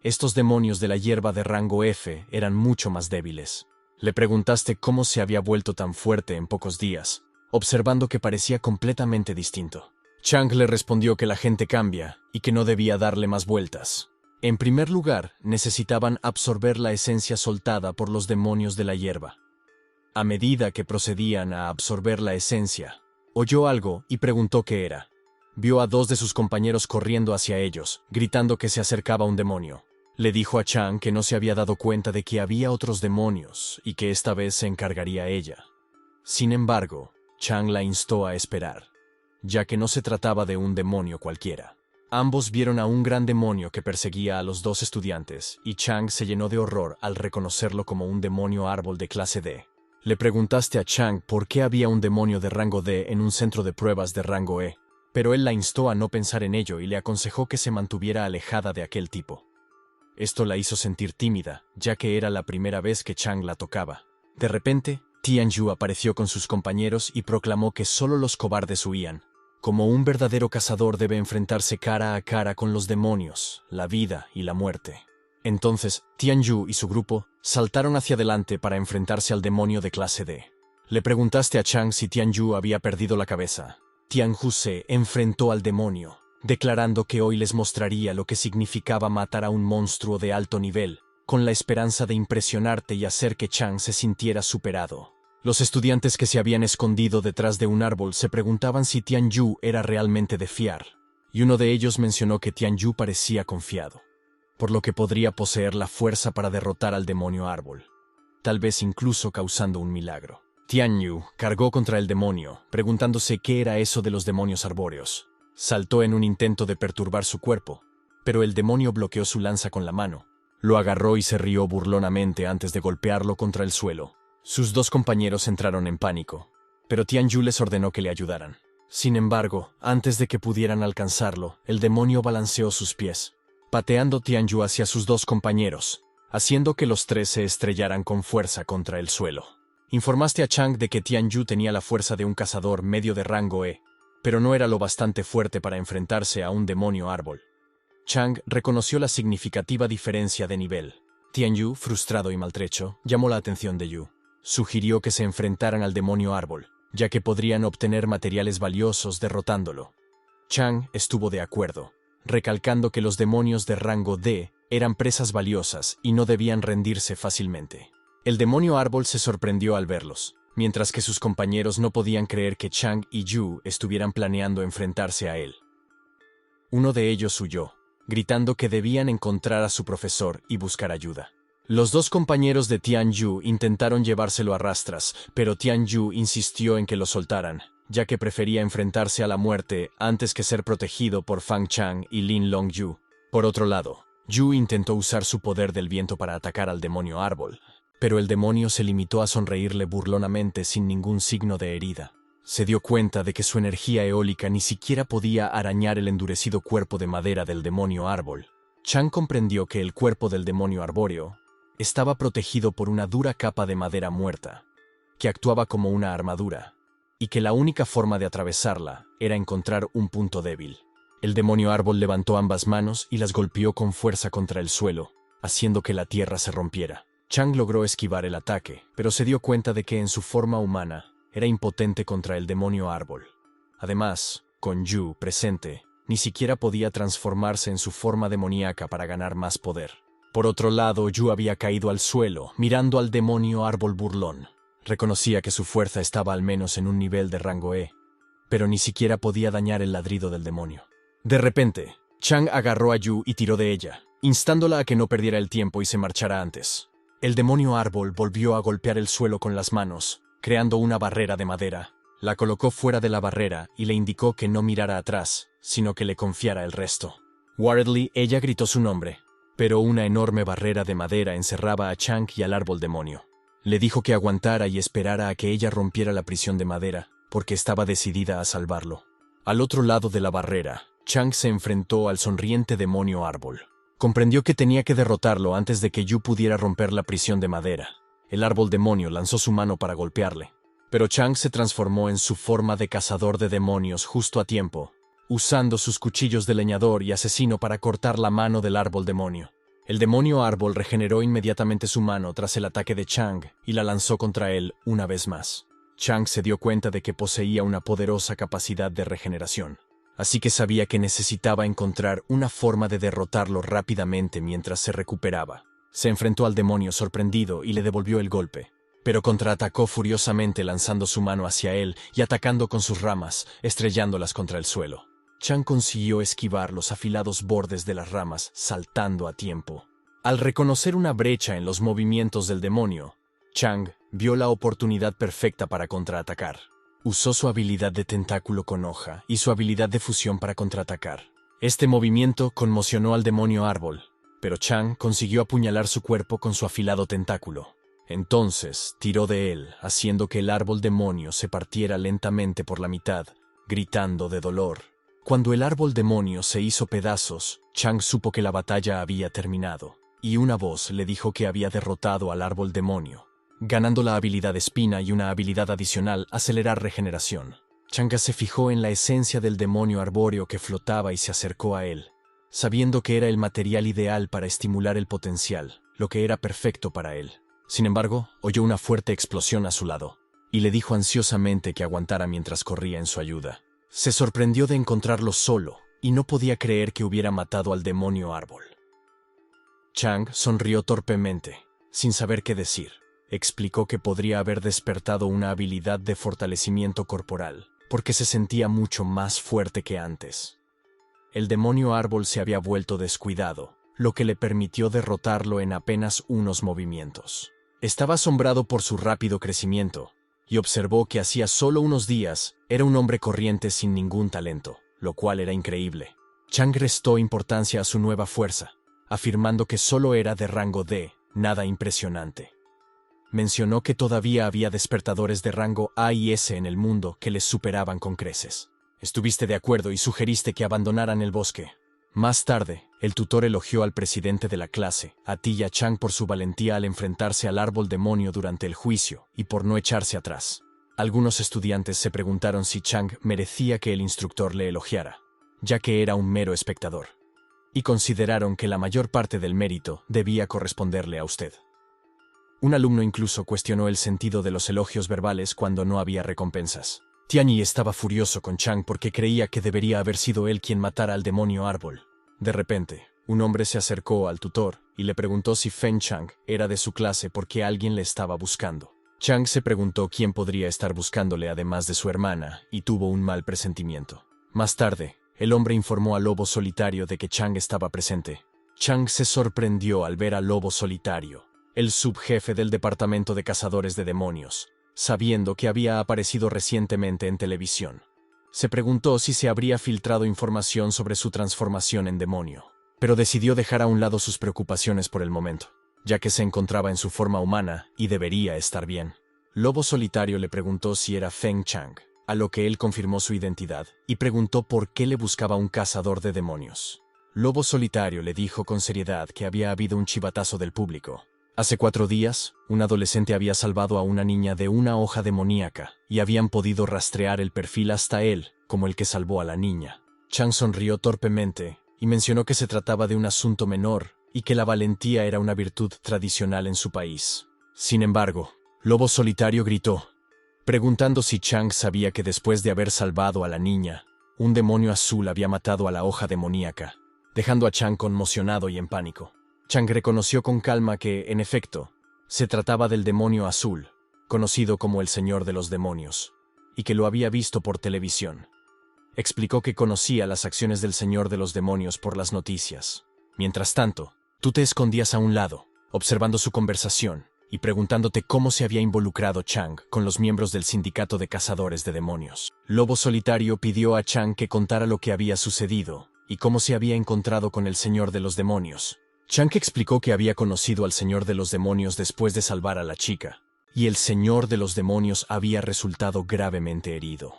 estos demonios de la hierba de rango F eran mucho más débiles. Le preguntaste cómo se había vuelto tan fuerte en pocos días, observando que parecía completamente distinto. Chang le respondió que la gente cambia y que no debía darle más vueltas. En primer lugar, necesitaban absorber la esencia soltada por los demonios de la hierba. A medida que procedían a absorber la esencia, oyó algo y preguntó qué era. Vio a 2 de sus compañeros corriendo hacia ellos, gritando que se acercaba un demonio. Le dijo a Chang que no se había dado cuenta de que había otros demonios y que esta vez se encargaría ella. Sin embargo, Chang la instó a esperar, ya que no se trataba de un demonio cualquiera. Ambos vieron a un gran demonio que perseguía a los 2 estudiantes, y Chang se llenó de horror al reconocerlo como un demonio árbol de clase D. Le preguntaste a Chang por qué había un demonio de rango D en un centro de pruebas de rango E, pero él la instó a no pensar en ello y le aconsejó que se mantuviera alejada de aquel tipo. Esto la hizo sentir tímida, ya que era la primera vez que Chang la tocaba. De repente, Tianyu apareció con sus compañeros y proclamó que solo los cobardes huían. Como un verdadero cazador debe enfrentarse cara a cara con los demonios, la vida y la muerte. Entonces, Tianyu y su grupo saltaron hacia adelante para enfrentarse al demonio de clase D. Le preguntaste a Chang si Tianyu había perdido la cabeza. Tianyu se enfrentó al demonio, declarando que hoy les mostraría lo que significaba matar a un monstruo de alto nivel, con la esperanza de impresionarte y hacer que Chang se sintiera superado. Los estudiantes que se habían escondido detrás de un árbol se preguntaban si Tianyu era realmente de fiar, y uno de ellos mencionó que Tianyu parecía confiado, por lo que podría poseer la fuerza para derrotar al demonio árbol, tal vez incluso causando un milagro. Tianyu cargó contra el demonio, preguntándose qué era eso de los demonios arbóreos. Saltó en un intento de perturbar su cuerpo, pero el demonio bloqueó su lanza con la mano. Lo agarró y se rió burlonamente antes de golpearlo contra el suelo. Sus 2 compañeros entraron en pánico, pero Tianyu les ordenó que le ayudaran. Sin embargo, antes de que pudieran alcanzarlo, el demonio balanceó sus pies, pateando Tianyu hacia sus 2 compañeros, haciendo que los 3 se estrellaran con fuerza contra el suelo. Informaste a Chang de que Tianyu tenía la fuerza de un cazador medio de rango E, pero no era lo bastante fuerte para enfrentarse a un demonio árbol. Chang reconoció la significativa diferencia de nivel. Tianyu, frustrado y maltrecho, llamó la atención de Yu. Sugirió que se enfrentaran al demonio árbol, ya que podrían obtener materiales valiosos derrotándolo. Chang estuvo de acuerdo, recalcando que los demonios de rango D eran presas valiosas y no debían rendirse fácilmente. El demonio árbol se sorprendió al verlos, mientras que sus compañeros no podían creer que Chang y Yu estuvieran planeando enfrentarse a él. Uno de ellos huyó, gritando que debían encontrar a su profesor y buscar ayuda. Los 2 compañeros de Tianyu intentaron llevárselo a rastras, pero Tianyu insistió en que lo soltaran, ya que prefería enfrentarse a la muerte antes que ser protegido por Fang Chang y Lin Longyu. Por otro lado, Yu intentó usar su poder del viento para atacar al demonio árbol, pero el demonio se limitó a sonreírle burlonamente sin ningún signo de herida. Se dio cuenta de que su energía eólica ni siquiera podía arañar el endurecido cuerpo de madera del demonio árbol. Chang comprendió que el cuerpo del demonio arbóreo estaba protegido por una dura capa de madera muerta, que actuaba como una armadura, y que la única forma de atravesarla era encontrar un punto débil. El demonio árbol levantó ambas manos y las golpeó con fuerza contra el suelo, haciendo que la tierra se rompiera. Chang logró esquivar el ataque, pero se dio cuenta de que en su forma humana era impotente contra el demonio árbol. Además, con Yu presente, ni siquiera podía transformarse en su forma demoníaca para ganar más poder. Por otro lado, Yu había caído al suelo, mirando al demonio árbol burlón. Reconocía que su fuerza estaba al menos en un nivel de rango E, pero ni siquiera podía dañar el ladrido del demonio. De repente, Chang agarró a Yu y tiró de ella, instándola a que no perdiera el tiempo y se marchara antes. El demonio árbol volvió a golpear el suelo con las manos, creando una barrera de madera. La colocó fuera de la barrera y le indicó que no mirara atrás, sino que le confiara el resto. Wardley, ella gritó su nombre, pero una enorme barrera de madera encerraba a Chang y al árbol demonio. Le dijo que aguantara y esperara a que ella rompiera la prisión de madera, porque estaba decidida a salvarlo. Al otro lado de la barrera, Chang se enfrentó al sonriente demonio árbol. Comprendió que tenía que derrotarlo antes de que Yu pudiera romper la prisión de madera. El árbol demonio lanzó su mano para golpearle, pero Chang se transformó en su forma de cazador de demonios justo a tiempo, usando sus cuchillos de leñador y asesino para cortar la mano del árbol demonio. El demonio árbol regeneró inmediatamente su mano tras el ataque de Chang y la lanzó contra él una vez más. Chang se dio cuenta de que poseía una poderosa capacidad de regeneración, así que sabía que necesitaba encontrar una forma de derrotarlo rápidamente mientras se recuperaba. Se enfrentó al demonio sorprendido y le devolvió el golpe, pero contraatacó furiosamente lanzando su mano hacia él y atacando con sus ramas, estrellándolas contra el suelo. Chang consiguió esquivar los afilados bordes de las ramas, saltando a tiempo. Al reconocer una brecha en los movimientos del demonio, Chang vio la oportunidad perfecta para contraatacar. Usó su habilidad de tentáculo con hoja y su habilidad de fusión para contraatacar. Este movimiento conmocionó al demonio árbol, pero Chang consiguió apuñalar su cuerpo con su afilado tentáculo. Entonces tiró de él, haciendo que el árbol demonio se partiera lentamente por la mitad, gritando de dolor. Cuando el árbol demonio se hizo pedazos, Chang supo que la batalla había terminado, y una voz le dijo que había derrotado al árbol demonio, ganando la habilidad espina y una habilidad adicional, acelerar regeneración. Chang se fijó en la esencia del demonio arbóreo que flotaba y se acercó a él, sabiendo que era el material ideal para estimular el potencial, lo que era perfecto para él. Sin embargo, oyó una fuerte explosión a su lado, y le dijo ansiosamente que aguantara mientras corría en su ayuda. Se sorprendió de encontrarlo solo, y no podía creer que hubiera matado al demonio árbol. Chang sonrió torpemente, sin saber qué decir. Explicó que podría haber despertado una habilidad de fortalecimiento corporal, porque se sentía mucho más fuerte que antes. El demonio árbol se había vuelto descuidado, lo que le permitió derrotarlo en apenas unos movimientos. Estaba asombrado por su rápido crecimiento, y observó que hacía solo unos días era un hombre corriente sin ningún talento, lo cual era increíble. Chang restó importancia a su nueva fuerza, afirmando que solo era de rango D, nada impresionante. Mencionó que todavía había despertadores de rango A y S en el mundo que les superaban con creces. Estuviste de acuerdo y sugeriste que abandonaran el bosque. Más tarde, el tutor elogió al presidente de la clase, a Ti y a Chang, por su valentía al enfrentarse al árbol demonio durante el juicio y por no echarse atrás. Algunos estudiantes se preguntaron si Chang merecía que el instructor le elogiara, ya que era un mero espectador, y consideraron que la mayor parte del mérito debía corresponderle a usted. Un alumno incluso cuestionó el sentido de los elogios verbales cuando no había recompensas. Tianyi estaba furioso con Chang porque creía que debería haber sido él quien matara al demonio árbol. De repente, un hombre se acercó al tutor y le preguntó si Feng Chang era de su clase porque alguien le estaba buscando. Chang se preguntó quién podría estar buscándole además de su hermana y tuvo un mal presentimiento. Más tarde, el hombre informó al lobo solitario de que Chang estaba presente. Chang se sorprendió al ver al lobo solitario, el subjefe del departamento de cazadores de demonios, sabiendo que había aparecido recientemente en televisión. Se preguntó si se habría filtrado información sobre su transformación en demonio, pero decidió dejar a un lado sus preocupaciones por el momento, ya que se encontraba en su forma humana y debería estar bien. Lobo Solitario le preguntó si era Feng Chang, a lo que él confirmó su identidad y preguntó por qué le buscaba un cazador de demonios. Lobo Solitario le dijo con seriedad que había habido un chivatazo del público. Hace 4 días, un adolescente había salvado a una niña de una hoja demoníaca y habían podido rastrear el perfil hasta él, como el que salvó a la niña. Chang sonrió torpemente y mencionó que se trataba de un asunto menor y que la valentía era una virtud tradicional en su país. Sin embargo, Lobo Solitario gritó, preguntando si Chang sabía que después de haber salvado a la niña, un demonio azul había matado a la hoja demoníaca, dejando a Chang conmocionado y en pánico. Chang reconoció con calma que, en efecto, se trataba del demonio azul, conocido como el Señor de los Demonios, y que lo había visto por televisión. Explicó que conocía las acciones del Señor de los Demonios por las noticias. Mientras tanto, tú te escondías a un lado, observando su conversación y preguntándote cómo se había involucrado Chang con los miembros del sindicato de cazadores de demonios. Lobo Solitario pidió a Chang que contara lo que había sucedido y cómo se había encontrado con el Señor de los Demonios. Chang explicó que había conocido al Señor de los Demonios después de salvar a la chica, y el Señor de los Demonios había resultado gravemente herido.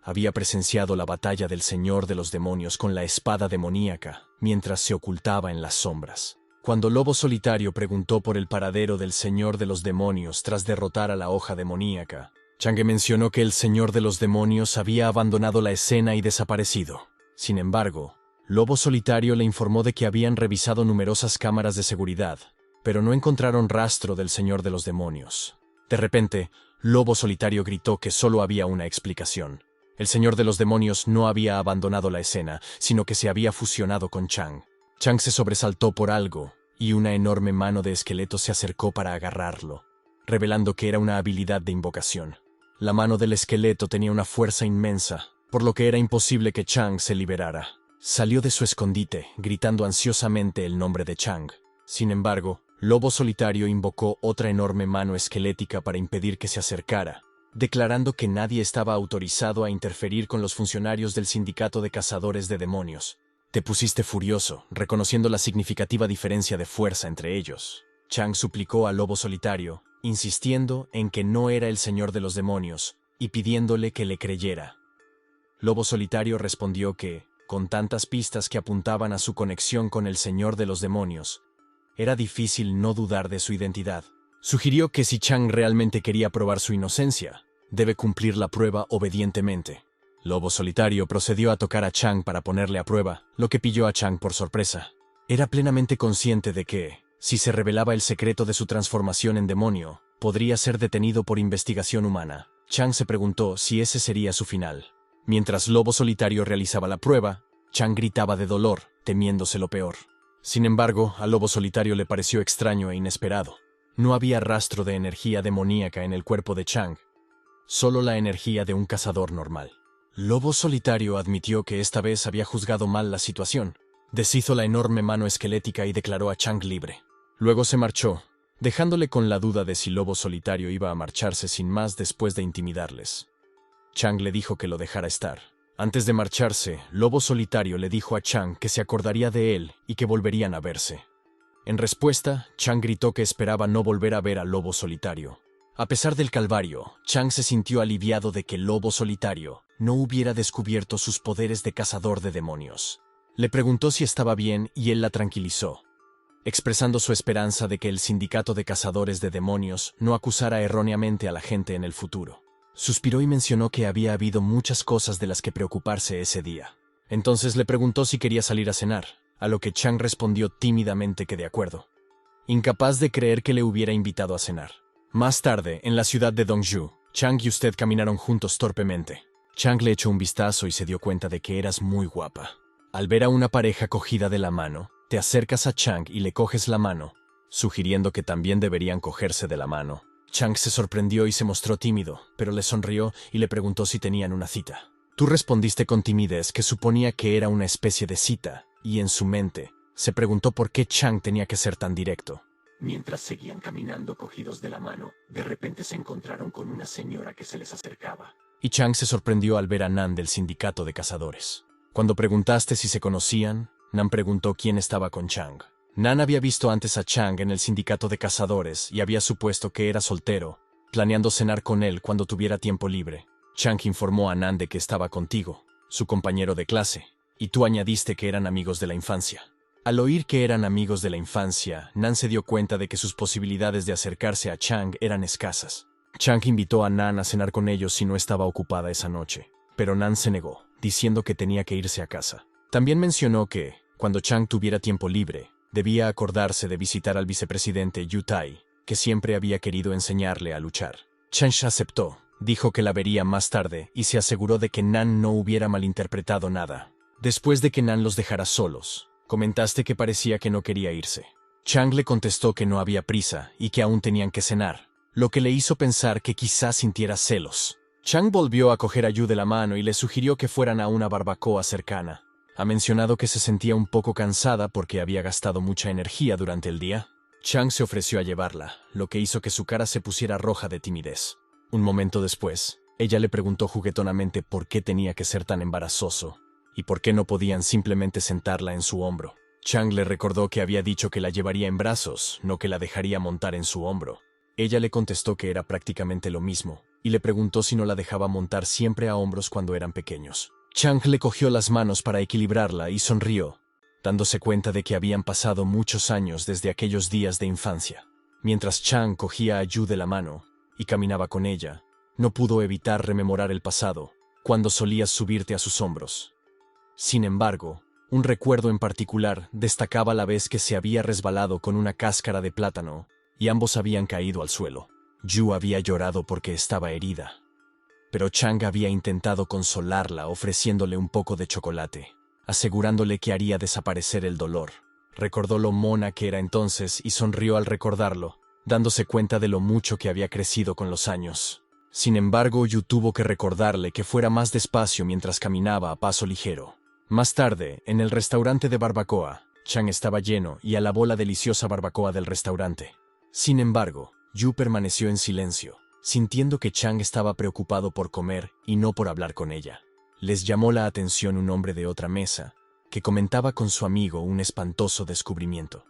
Había presenciado la batalla del Señor de los Demonios con la espada demoníaca mientras se ocultaba en las sombras. Cuando Lobo Solitario preguntó por el paradero del Señor de los Demonios tras derrotar a la hoja demoníaca, Chang mencionó que el Señor de los Demonios había abandonado la escena y desaparecido. Sin embargo, Lobo Solitario le informó de que habían revisado numerosas cámaras de seguridad, pero no encontraron rastro del Señor de los Demonios. De repente, Lobo Solitario gritó que solo había una explicación. El Señor de los Demonios no había abandonado la escena, sino que se había fusionado con Chang. Chang se sobresaltó por algo, y una enorme mano de esqueleto se acercó para agarrarlo, revelando que era una habilidad de invocación. La mano del esqueleto tenía una fuerza inmensa, por lo que era imposible que Chang se liberara. Salió de su escondite, gritando ansiosamente el nombre de Chang. Sin embargo, Lobo Solitario invocó otra enorme mano esquelética para impedir que se acercara, declarando que nadie estaba autorizado a interferir con los funcionarios del sindicato de cazadores de demonios. Te pusiste furioso, reconociendo la significativa diferencia de fuerza entre ellos. Chang suplicó a Lobo Solitario, insistiendo en que no era el Señor de los Demonios, y pidiéndole que le creyera. Lobo Solitario respondió que, con tantas pistas que apuntaban a su conexión con el Señor de los Demonios, era difícil no dudar de su identidad. Sugirió que si Chang realmente quería probar su inocencia, debe cumplir la prueba obedientemente. Lobo Solitario procedió a tocar a Chang para ponerle a prueba, lo que pilló a Chang por sorpresa. Era plenamente consciente de que, si se revelaba el secreto de su transformación en demonio, podría ser detenido por investigación humana. Chang se preguntó si ese sería su final. Mientras Lobo Solitario realizaba la prueba, Chang gritaba de dolor, temiéndose lo peor. Sin embargo, a Lobo Solitario le pareció extraño e inesperado. No había rastro de energía demoníaca en el cuerpo de Chang, solo la energía de un cazador normal. Lobo Solitario admitió que esta vez había juzgado mal la situación. Deshizo la enorme mano esquelética y declaró a Chang libre. Luego se marchó, dejándole con la duda de si Lobo Solitario iba a marcharse sin más después de intimidarles. Chang le dijo que lo dejara estar. Antes de marcharse, Lobo Solitario le dijo a Chang que se acordaría de él y que volverían a verse. En respuesta, Chang gritó que esperaba no volver a ver a Lobo Solitario. A pesar del calvario, Chang se sintió aliviado de que Lobo Solitario no hubiera descubierto sus poderes de cazador de demonios. Le preguntó si estaba bien y él la tranquilizó, expresando su esperanza de que el sindicato de cazadores de demonios no acusara erróneamente a la gente en el futuro. Suspiró y mencionó que había habido muchas cosas de las que preocuparse ese día. Entonces le preguntó si quería salir a cenar, a lo que Chang respondió tímidamente que de acuerdo, incapaz de creer que le hubiera invitado a cenar. Más tarde, en la ciudad de Dongju, Chang y usted caminaron juntos torpemente. Chang le echó un vistazo y se dio cuenta de que eras muy guapa. Al ver a una pareja cogida de la mano, te acercas a Chang y le coges la mano, sugiriendo que también deberían cogerse de la mano. Chang se sorprendió y se mostró tímido, pero le sonrió y le preguntó si tenían una cita. Tú respondiste con timidez que suponía que era una especie de cita, y en su mente, se preguntó por qué Chang tenía que ser tan directo. Mientras seguían caminando cogidos de la mano, de repente se encontraron con una señora que se les acercaba. Y Chang se sorprendió al ver a Nan del sindicato de cazadores. Cuando preguntaste si se conocían, Nan preguntó quién estaba con Chang. Nan había visto antes a Chang en el sindicato de cazadores y había supuesto que era soltero, planeando cenar con él cuando tuviera tiempo libre. Chang informó a Nan de que estaba contigo, su compañero de clase, Y tú añadiste que eran amigos de la infancia. Al oír que eran amigos de la infancia, Nan se dio cuenta de que sus posibilidades de acercarse a Chang eran escasas. Chang invitó a Nan a cenar con ellos si no estaba ocupada esa noche, pero Nan se negó, diciendo que tenía que irse a casa. También mencionó que, cuando Chang tuviera tiempo libre, debía acordarse de visitar al vicepresidente Yu Tai, que siempre había querido enseñarle a luchar. Chang aceptó, dijo que la vería más tarde y se aseguró de que Nan no hubiera malinterpretado nada. Después de que Nan los dejara solos, comentaste que parecía que no quería irse. Chang le contestó que no había prisa y que aún tenían que cenar, lo que le hizo pensar que quizás sintiera celos. Chang volvió a coger a Yu de la mano y le sugirió que fueran a una barbacoa cercana. Ha mencionado que se sentía un poco cansada porque había gastado mucha energía durante el día. Chang se ofreció a llevarla, lo que hizo que su cara se pusiera roja de timidez. Un momento después, ella le preguntó juguetonamente por qué tenía que ser tan embarazoso y por qué no podían simplemente sentarla en su hombro. Chang le recordó que había dicho que la llevaría en brazos, no que la dejaría montar en su hombro. Ella le contestó que era prácticamente lo mismo, y le preguntó si no la dejaba montar siempre a hombros cuando eran pequeños. Chang le cogió las manos para equilibrarla y sonrió, dándose cuenta de que habían pasado muchos años desde aquellos días de infancia. Mientras Chang cogía a Yu de la mano y caminaba con ella, no pudo evitar rememorar el pasado, cuando solías subirte a sus hombros. Sin embargo, un recuerdo en particular destacaba la vez que se había resbalado con una cáscara de plátano y ambos habían caído al suelo. Yu había llorado porque estaba herida, pero Chang había intentado consolarla ofreciéndole un poco de chocolate, asegurándole que haría desaparecer el dolor. Recordó lo mona que era entonces y sonrió al recordarlo, dándose cuenta de lo mucho que había crecido con los años. Sin embargo, Yu tuvo que recordarle que fuera más despacio mientras caminaba a paso ligero. Más tarde, en el restaurante de barbacoa, Chang estaba lleno y alabó la deliciosa barbacoa del restaurante. Sin embargo, Yu permaneció en silencio, sintiendo que Chang estaba preocupado por comer y no por hablar con ella. Les llamó la atención un hombre de otra mesa, que comentaba con su amigo un espantoso descubrimiento.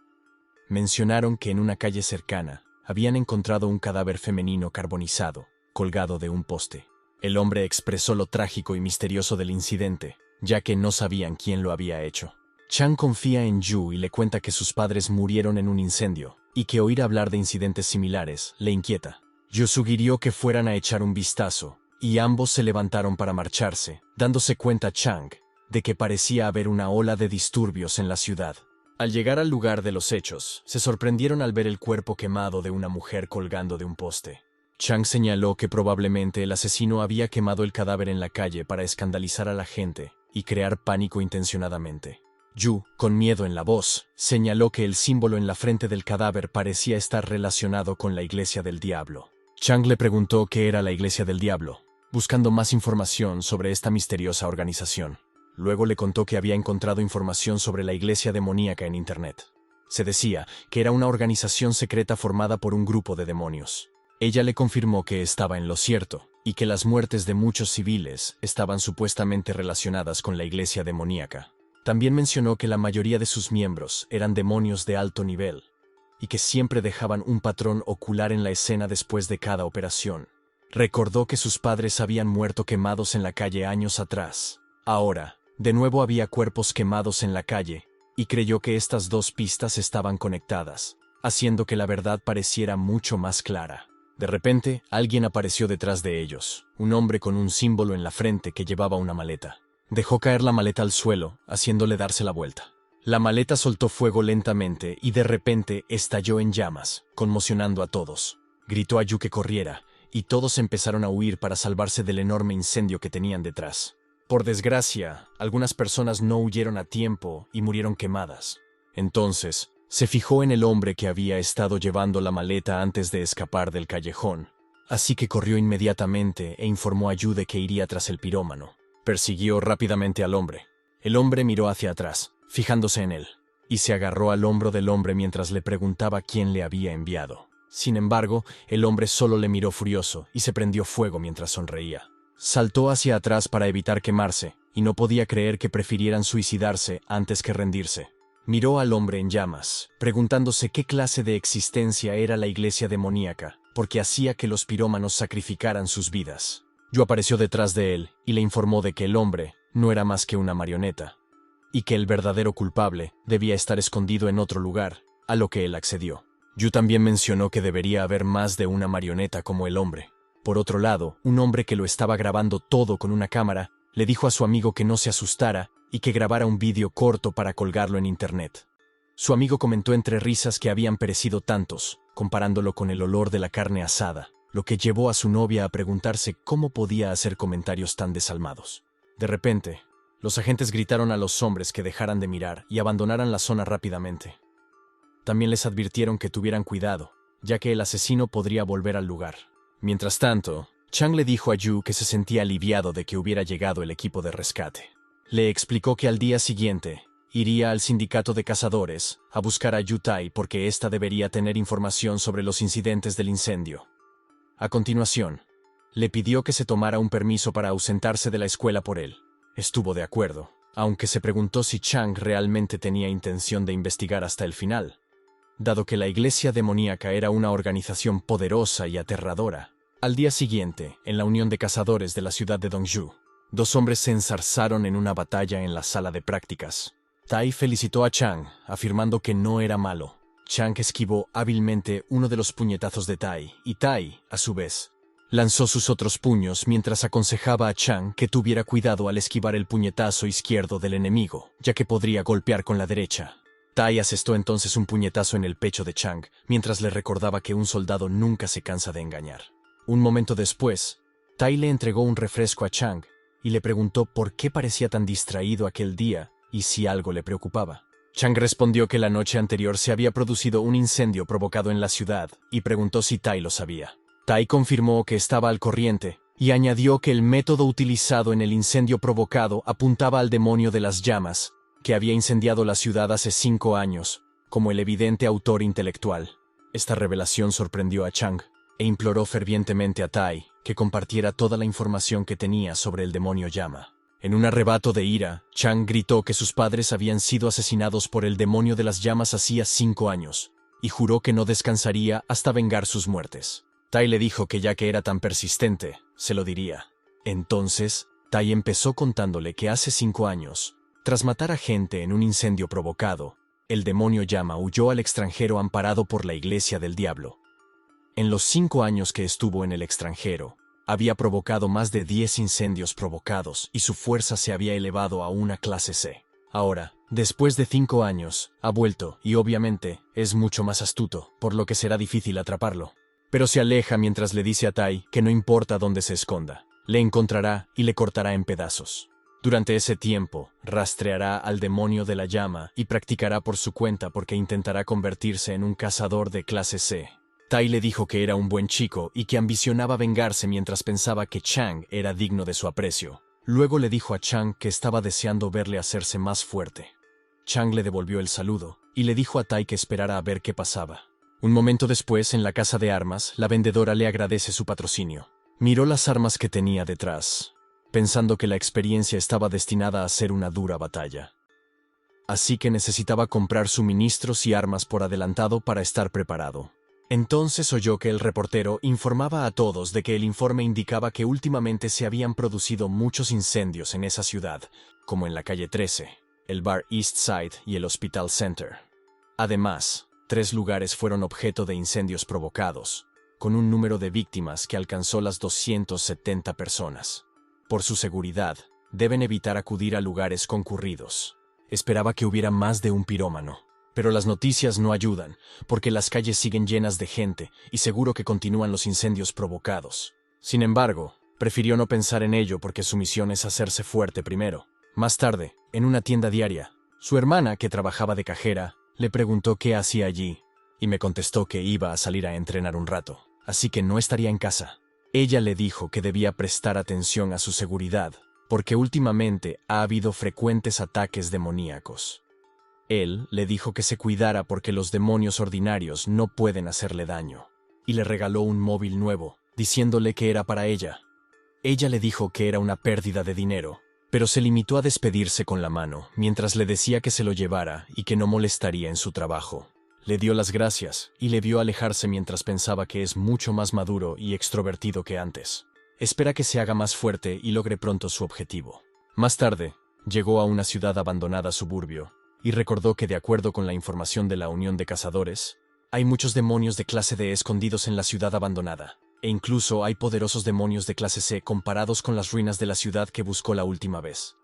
Mencionaron que en una calle cercana habían encontrado un cadáver femenino carbonizado, colgado de un poste. El hombre expresó lo trágico y misterioso del incidente, ya que no sabían quién lo había hecho. Chang confía en Yu y le cuenta que sus padres murieron en un incendio, y que oír hablar de incidentes similares le inquieta. Yu sugirió que fueran a echar un vistazo, y ambos se levantaron para marcharse, dándose cuenta Chang de que parecía haber una ola de disturbios en la ciudad. Al llegar al lugar de los hechos, se sorprendieron al ver el cuerpo quemado de una mujer colgando de un poste. Chang señaló que probablemente el asesino había quemado el cadáver en la calle para escandalizar a la gente y crear pánico intencionadamente. Yu, con miedo en la voz, señaló que el símbolo en la frente del cadáver parecía estar relacionado con la Iglesia del Diablo. Chang le preguntó qué era la Iglesia del Diablo, buscando más información sobre esta misteriosa organización. Luego le contó que había encontrado información sobre la Iglesia demoníaca en Internet. Se decía que era una organización secreta formada por un grupo de demonios. Ella le confirmó que estaba en lo cierto, y que las muertes de muchos civiles estaban supuestamente relacionadas con la Iglesia demoníaca. También mencionó que la mayoría de sus miembros eran demonios de alto nivel, y que siempre dejaban un patrón ocular en la escena después de cada operación. Recordó que sus padres habían muerto quemados en la calle años atrás. Ahora, de nuevo había cuerpos quemados en la calle, y creyó que estas dos pistas estaban conectadas, haciendo que la verdad pareciera mucho más clara. De repente, alguien apareció detrás de ellos, un hombre con un símbolo en la frente que llevaba una maleta. Dejó caer la maleta al suelo, haciéndole darse la vuelta. La maleta soltó fuego lentamente y de repente estalló en llamas, conmocionando a todos. Gritó a Yu que corriera, y todos empezaron a huir para salvarse del enorme incendio que tenían detrás. Por desgracia, algunas personas no huyeron a tiempo y murieron quemadas. Entonces, se fijó en el hombre que había estado llevando la maleta antes de escapar del callejón, así que corrió inmediatamente e informó a Yu de que iría tras el pirómano. Persiguió rápidamente al hombre. El hombre miró hacia atrás, fijándose en él, y se agarró al hombro del hombre mientras le preguntaba quién le había enviado. Sin embargo, el hombre solo le miró furioso y se prendió fuego mientras sonreía. Saltó hacia atrás para evitar quemarse, y no podía creer que prefirieran suicidarse antes que rendirse. Miró al hombre en llamas, preguntándose qué clase de existencia era la iglesia demoníaca, porque hacía que los pirómanos sacrificaran sus vidas. Yu apareció detrás de él y le informó de que el hombre no era más que una marioneta. y que el verdadero culpable debía estar escondido en otro lugar, a lo que él accedió. Yu también mencionó que debería haber más de una marioneta como el hombre. Por otro lado, un hombre que lo estaba grabando todo con una cámara le dijo a su amigo que no se asustara y que grabara un vídeo corto para colgarlo en internet. Su amigo comentó entre risas que habían perecido tantos, comparándolo con el olor de la carne asada, lo que llevó a su novia a preguntarse cómo podía hacer comentarios tan desalmados. De repente, los agentes gritaron a los hombres que dejaran de mirar y abandonaran la zona rápidamente. También les advirtieron que tuvieran cuidado, ya que el asesino podría volver al lugar. Mientras tanto, Chang le dijo a Yu que se sentía aliviado de que hubiera llegado el equipo de rescate. Le explicó que al día siguiente iría al sindicato de cazadores a buscar a Yu Tai porque ésta debería tener información sobre los incidentes del incendio. A continuación, le pidió que se tomara un permiso para ausentarse de la escuela por él. Estuvo de acuerdo, aunque se preguntó si Chang realmente tenía intención de investigar hasta el final. Dado que la iglesia demoníaca era una organización poderosa y aterradora. Al día siguiente, en la unión de cazadores de la ciudad de Dongju, dos hombres se enzarzaron en una batalla en la sala de prácticas. Tai felicitó a Chang, afirmando que no era malo. Chang esquivó hábilmente uno de los puñetazos de Tai, y Tai, a su vez, lanzó sus otros puños mientras aconsejaba a Chang que tuviera cuidado al esquivar el puñetazo izquierdo del enemigo, ya que podría golpear con la derecha. Tai asestó entonces un puñetazo en el pecho de Chang, mientras le recordaba que un soldado nunca se cansa de engañar. Un momento después, Tai le entregó un refresco a Chang y le preguntó por qué parecía tan distraído aquel día y si algo le preocupaba. Chang respondió que la noche anterior se había producido un incendio provocado en la ciudad y preguntó si Tai lo sabía. Tai confirmó que estaba al corriente y añadió que el método utilizado en el incendio provocado apuntaba al demonio de las llamas, que había incendiado la ciudad hace 5 años, como el evidente autor intelectual. Esta revelación sorprendió a Chang e imploró fervientemente a Tai que compartiera toda la información que tenía sobre el demonio llama. En un arrebato de ira, Chang gritó que sus padres habían sido asesinados por el demonio de las llamas hacía 5 años, y juró que no descansaría hasta vengar sus muertes. Tai le dijo que ya que era tan persistente, se lo diría. Entonces, Tai empezó contándole que hace 5 años, tras matar a gente en un incendio provocado, el demonio llama huyó al extranjero amparado por la Iglesia del Diablo. En los 5 años que estuvo en el extranjero, había provocado más de 10 incendios provocados y su fuerza se había elevado a una clase C. Ahora, después de 5 años, ha vuelto y obviamente es mucho más astuto, por lo que será difícil atraparlo. Pero se aleja mientras le dice a Tai que no importa dónde se esconda, le encontrará y le cortará en pedazos. Durante ese tiempo, rastreará al demonio de la llama y practicará por su cuenta porque intentará convertirse en un cazador de clase C. Tai le dijo que era un buen chico y que ambicionaba vengarse mientras pensaba que Chang era digno de su aprecio. Luego le dijo a Chang que estaba deseando verle hacerse más fuerte. Chang le devolvió el saludo y le dijo a Tai que esperara a ver qué pasaba. Un momento después, en la casa de armas, la vendedora le agradece su patrocinio. Miró las armas que tenía detrás, pensando que la experiencia estaba destinada a ser una dura batalla. Así que necesitaba comprar suministros y armas por adelantado para estar preparado. Entonces oyó que el reportero informaba a todos de que el informe indicaba que últimamente se habían producido muchos incendios en esa ciudad, como en la calle 13, el bar East Side y el Hospital Center. Además, 3 lugares fueron objeto de incendios provocados, con un número de víctimas que alcanzó las 270 personas. Por su seguridad, deben evitar acudir a lugares concurridos. Esperaba que hubiera más de un pirómano. Pero las noticias no ayudan, porque las calles siguen llenas de gente y seguro que continúan los incendios provocados. Sin embargo, prefirió no pensar en ello porque su misión es hacerse fuerte primero. Más tarde, en una tienda diaria, su hermana, que trabajaba de cajera, le preguntó qué hacía allí, y me contestó que iba a salir a entrenar un rato, así que no estaría en casa. Ella le dijo que debía prestar atención a su seguridad, porque últimamente ha habido frecuentes ataques demoníacos. Él le dijo que se cuidara porque los demonios ordinarios no pueden hacerle daño, y le regaló un móvil nuevo, diciéndole que era para ella. Ella le dijo que era una pérdida de dinero, pero se limitó a despedirse con la mano, mientras le decía que se lo llevara y que no molestaría en su trabajo. Le dio las gracias y le vio alejarse mientras pensaba que es mucho más maduro y extrovertido que antes. Espera que se haga más fuerte y logre pronto su objetivo. Más tarde, Llegó a una ciudad abandonada suburbio, y recordó que de acuerdo con la información de la Unión de Cazadores, hay muchos demonios de clase D escondidos en la ciudad abandonada, e incluso hay poderosos demonios de clase C comparados con las ruinas de la ciudad que buscó la última vez.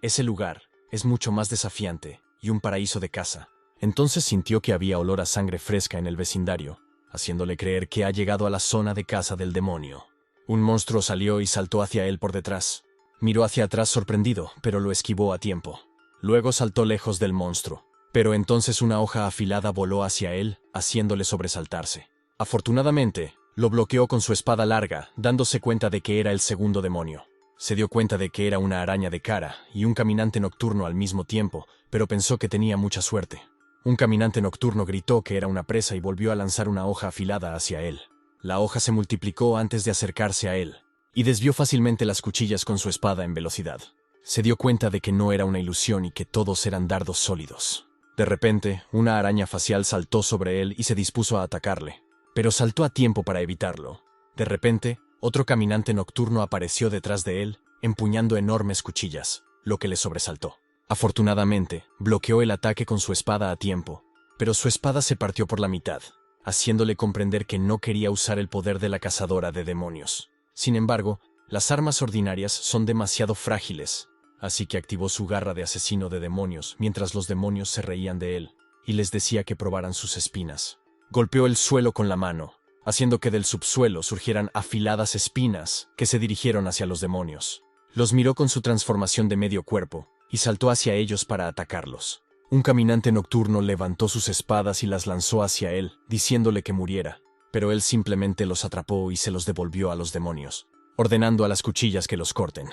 Ese lugar es mucho más desafiante y un paraíso de caza. Entonces sintió que había olor a sangre fresca en el vecindario, haciéndole creer que ha llegado a la zona de caza del demonio. Un monstruo salió y saltó hacia él por detrás. Miró hacia atrás sorprendido, pero lo esquivó a tiempo. Luego saltó lejos del monstruo, pero entonces una hoja afilada voló hacia él, haciéndole sobresaltarse. Afortunadamente, lo bloqueó con su espada larga, dándose cuenta de que era el segundo demonio. Se dio cuenta de que era una araña de cara y un caminante nocturno al mismo tiempo, pero pensó que tenía mucha suerte. Un caminante nocturno gritó que era una presa y volvió a lanzar una hoja afilada hacia él. La hoja se multiplicó antes de acercarse a él, y desvió fácilmente las cuchillas con su espada en velocidad. Se dio cuenta de que no era una ilusión y que todos eran dardos sólidos. De repente, una araña facial saltó sobre él y se dispuso a atacarle, pero saltó a tiempo para evitarlo. De repente, otro caminante nocturno apareció detrás de él, empuñando enormes cuchillas, lo que le sobresaltó. Afortunadamente, bloqueó el ataque con su espada a tiempo, pero su espada se partió por la mitad, haciéndole comprender que no quería usar el poder de la cazadora de demonios. Sin embargo, las armas ordinarias son demasiado frágiles, así que activó su garra de asesino de demonios mientras los demonios se reían de él y les decía que probaran sus espinas. Golpeó el suelo con la mano, haciendo que del subsuelo surgieran afiladas espinas que se dirigieron hacia los demonios. Los miró con su transformación de medio cuerpo y saltó hacia ellos para atacarlos. Un caminante nocturno levantó sus espadas y las lanzó hacia él, diciéndole que muriera, pero él simplemente los atrapó y se los devolvió a los demonios, ordenando a las cuchillas que los corten.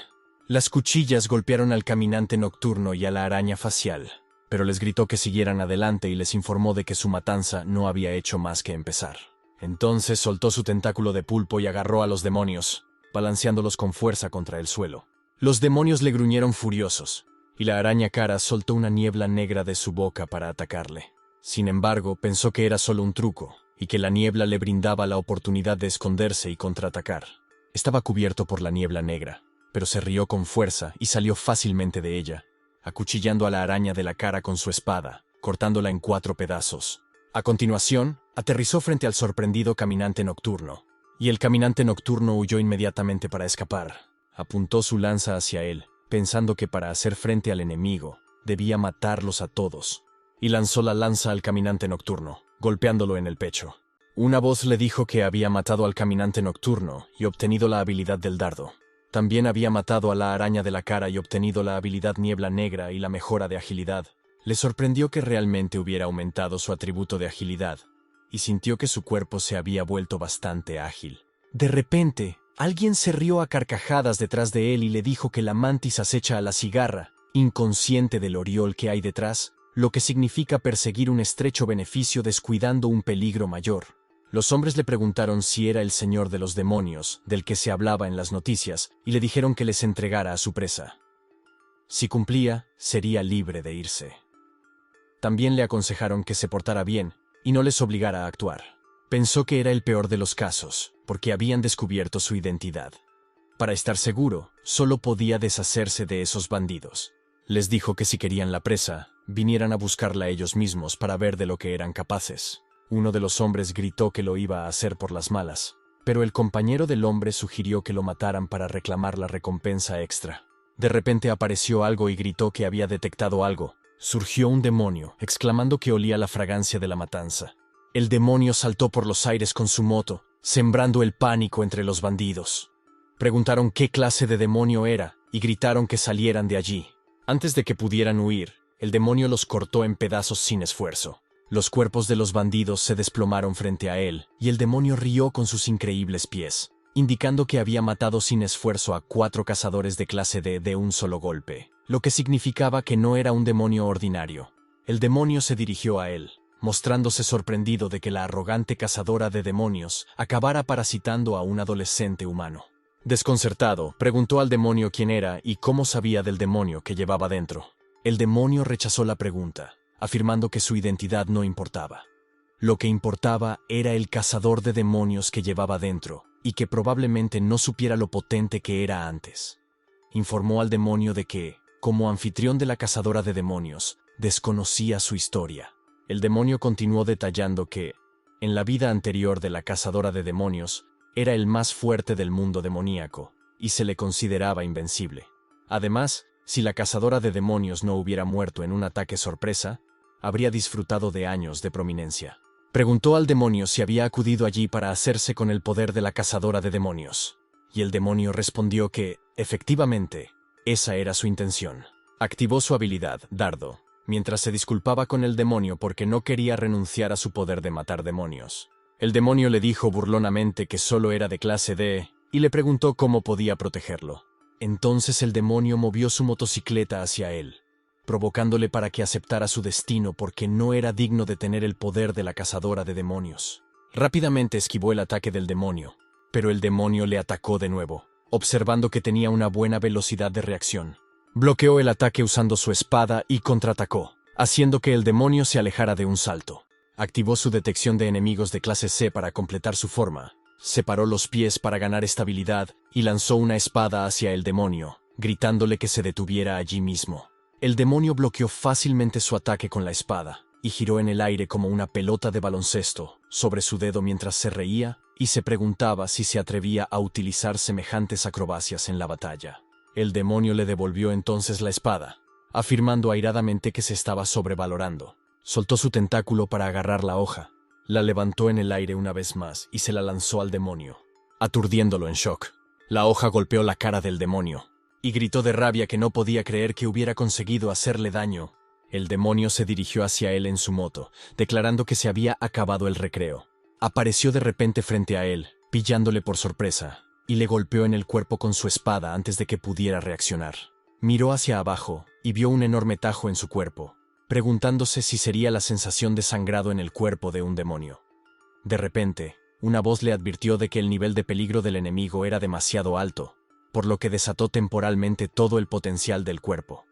Las cuchillas golpearon al caminante nocturno y a la araña facial, pero les gritó que siguieran adelante y les informó de que su matanza no había hecho más que empezar. Entonces soltó su tentáculo de pulpo y agarró a los demonios, balanceándolos con fuerza contra el suelo. Los demonios le gruñeron furiosos, y la araña cara soltó una niebla negra de su boca para atacarle. Sin embargo, pensó que era solo un truco, y que la niebla le brindaba la oportunidad de esconderse y contraatacar. Estaba cubierto por la niebla negra, pero se rió con fuerza y salió fácilmente de ella, acuchillando a la araña de la cara con su espada, cortándola en 4 pedazos. A continuación, aterrizó frente al sorprendido caminante nocturno, y el caminante nocturno huyó inmediatamente para escapar. Apuntó su lanza hacia él, pensando que para hacer frente al enemigo, debía matarlos a todos, y lanzó la lanza al caminante nocturno, golpeándolo en el pecho. Una voz le dijo que había matado al caminante nocturno y obtenido la habilidad del dardo. También había matado a la araña de la cara y obtenido la habilidad niebla negra y la mejora de agilidad. Le sorprendió que realmente hubiera aumentado su atributo de agilidad, y sintió que su cuerpo se había vuelto bastante ágil. De repente, alguien se rió a carcajadas detrás de él y le dijo que la mantis acecha a la cigarra, inconsciente del oriol que hay detrás, lo que significa perseguir un estrecho beneficio descuidando un peligro mayor. Los hombres le preguntaron si era el señor de los demonios, del que se hablaba en las noticias, y le dijeron que les entregara a su presa. Si cumplía, sería libre de irse. También le aconsejaron que se portara bien y no les obligara a actuar. Pensó que era el peor de los casos, porque habían descubierto su identidad. Para estar seguro, solo podía deshacerse de esos bandidos. Les dijo que si querían la presa, vinieran a buscarla ellos mismos para ver de lo que eran capaces. Uno de los hombres gritó que lo iba a hacer por las malas, pero el compañero del hombre sugirió que lo mataran para reclamar la recompensa extra. De repente apareció algo y gritó que había detectado algo. Surgió un demonio, exclamando que olía la fragancia de la matanza. El demonio saltó por los aires con su moto, sembrando el pánico entre los bandidos. Preguntaron qué clase de demonio era y gritaron que salieran de allí. Antes de que pudieran huir, el demonio los cortó en pedazos sin esfuerzo. Los cuerpos de los bandidos se desplomaron frente a él y el demonio rió con sus increíbles pies, indicando que había matado sin esfuerzo a 4 cazadores de clase D de un solo golpe, lo que significaba que no era un demonio ordinario. El demonio se dirigió a él, mostrándose sorprendido de que la arrogante cazadora de demonios acabara parasitando a un adolescente humano. Desconcertado, preguntó al demonio quién era y cómo sabía del demonio que llevaba dentro. El demonio rechazó la pregunta, afirmando que su identidad no importaba. Lo que importaba era el cazador de demonios que llevaba dentro, y que probablemente no supiera lo potente que era antes. Informó al demonio de que, como anfitrión de la cazadora de demonios, desconocía su historia. El demonio continuó detallando que, en la vida anterior de la cazadora de demonios, era el más fuerte del mundo demoníaco, y se le consideraba invencible. Además, si la cazadora de demonios no hubiera muerto en un ataque sorpresa, habría disfrutado de años de prominencia. Preguntó al demonio si había acudido allí para hacerse con el poder de la cazadora de demonios, y el demonio respondió que, efectivamente, esa era su intención. Activó su habilidad, Dardo, mientras se disculpaba con el demonio porque no quería renunciar a su poder de matar demonios. El demonio le dijo burlonamente que solo era de clase D y le preguntó cómo podía protegerlo. Entonces el demonio movió su motocicleta hacia él, provocándole para que aceptara su destino porque no era digno de tener el poder de la cazadora de demonios. Rápidamente esquivó el ataque del demonio, pero el demonio le atacó de nuevo, observando que tenía una buena velocidad de reacción. Bloqueó el ataque usando su espada y contraatacó, haciendo que el demonio se alejara de un salto. Activó su detección de enemigos de clase C para completar su forma, separó los pies para ganar estabilidad y lanzó una espada hacia el demonio, gritándole que se detuviera allí mismo. El demonio bloqueó fácilmente su ataque con la espada y giró en el aire como una pelota de baloncesto sobre su dedo mientras se reía y se preguntaba si se atrevía a utilizar semejantes acrobacias en la batalla. El demonio le devolvió entonces la espada, afirmando airadamente que se estaba sobrevalorando. Soltó su tentáculo para agarrar la hoja, la levantó en el aire una vez más y se la lanzó al demonio, aturdiéndolo en shock. La hoja golpeó la cara del demonio y gritó de rabia que no podía creer que hubiera conseguido hacerle daño. El demonio se dirigió hacia él en su moto, declarando que se había acabado el recreo. Apareció de repente frente a él, pillándole por sorpresa, y le golpeó en el cuerpo con su espada antes de que pudiera reaccionar. Miró hacia abajo y vio un enorme tajo en su cuerpo, preguntándose si sería la sensación de sangrado en el cuerpo de un demonio. De repente, una voz le advirtió de que el nivel de peligro del enemigo era demasiado alto, por lo que desató temporalmente todo el potencial del cuerpo.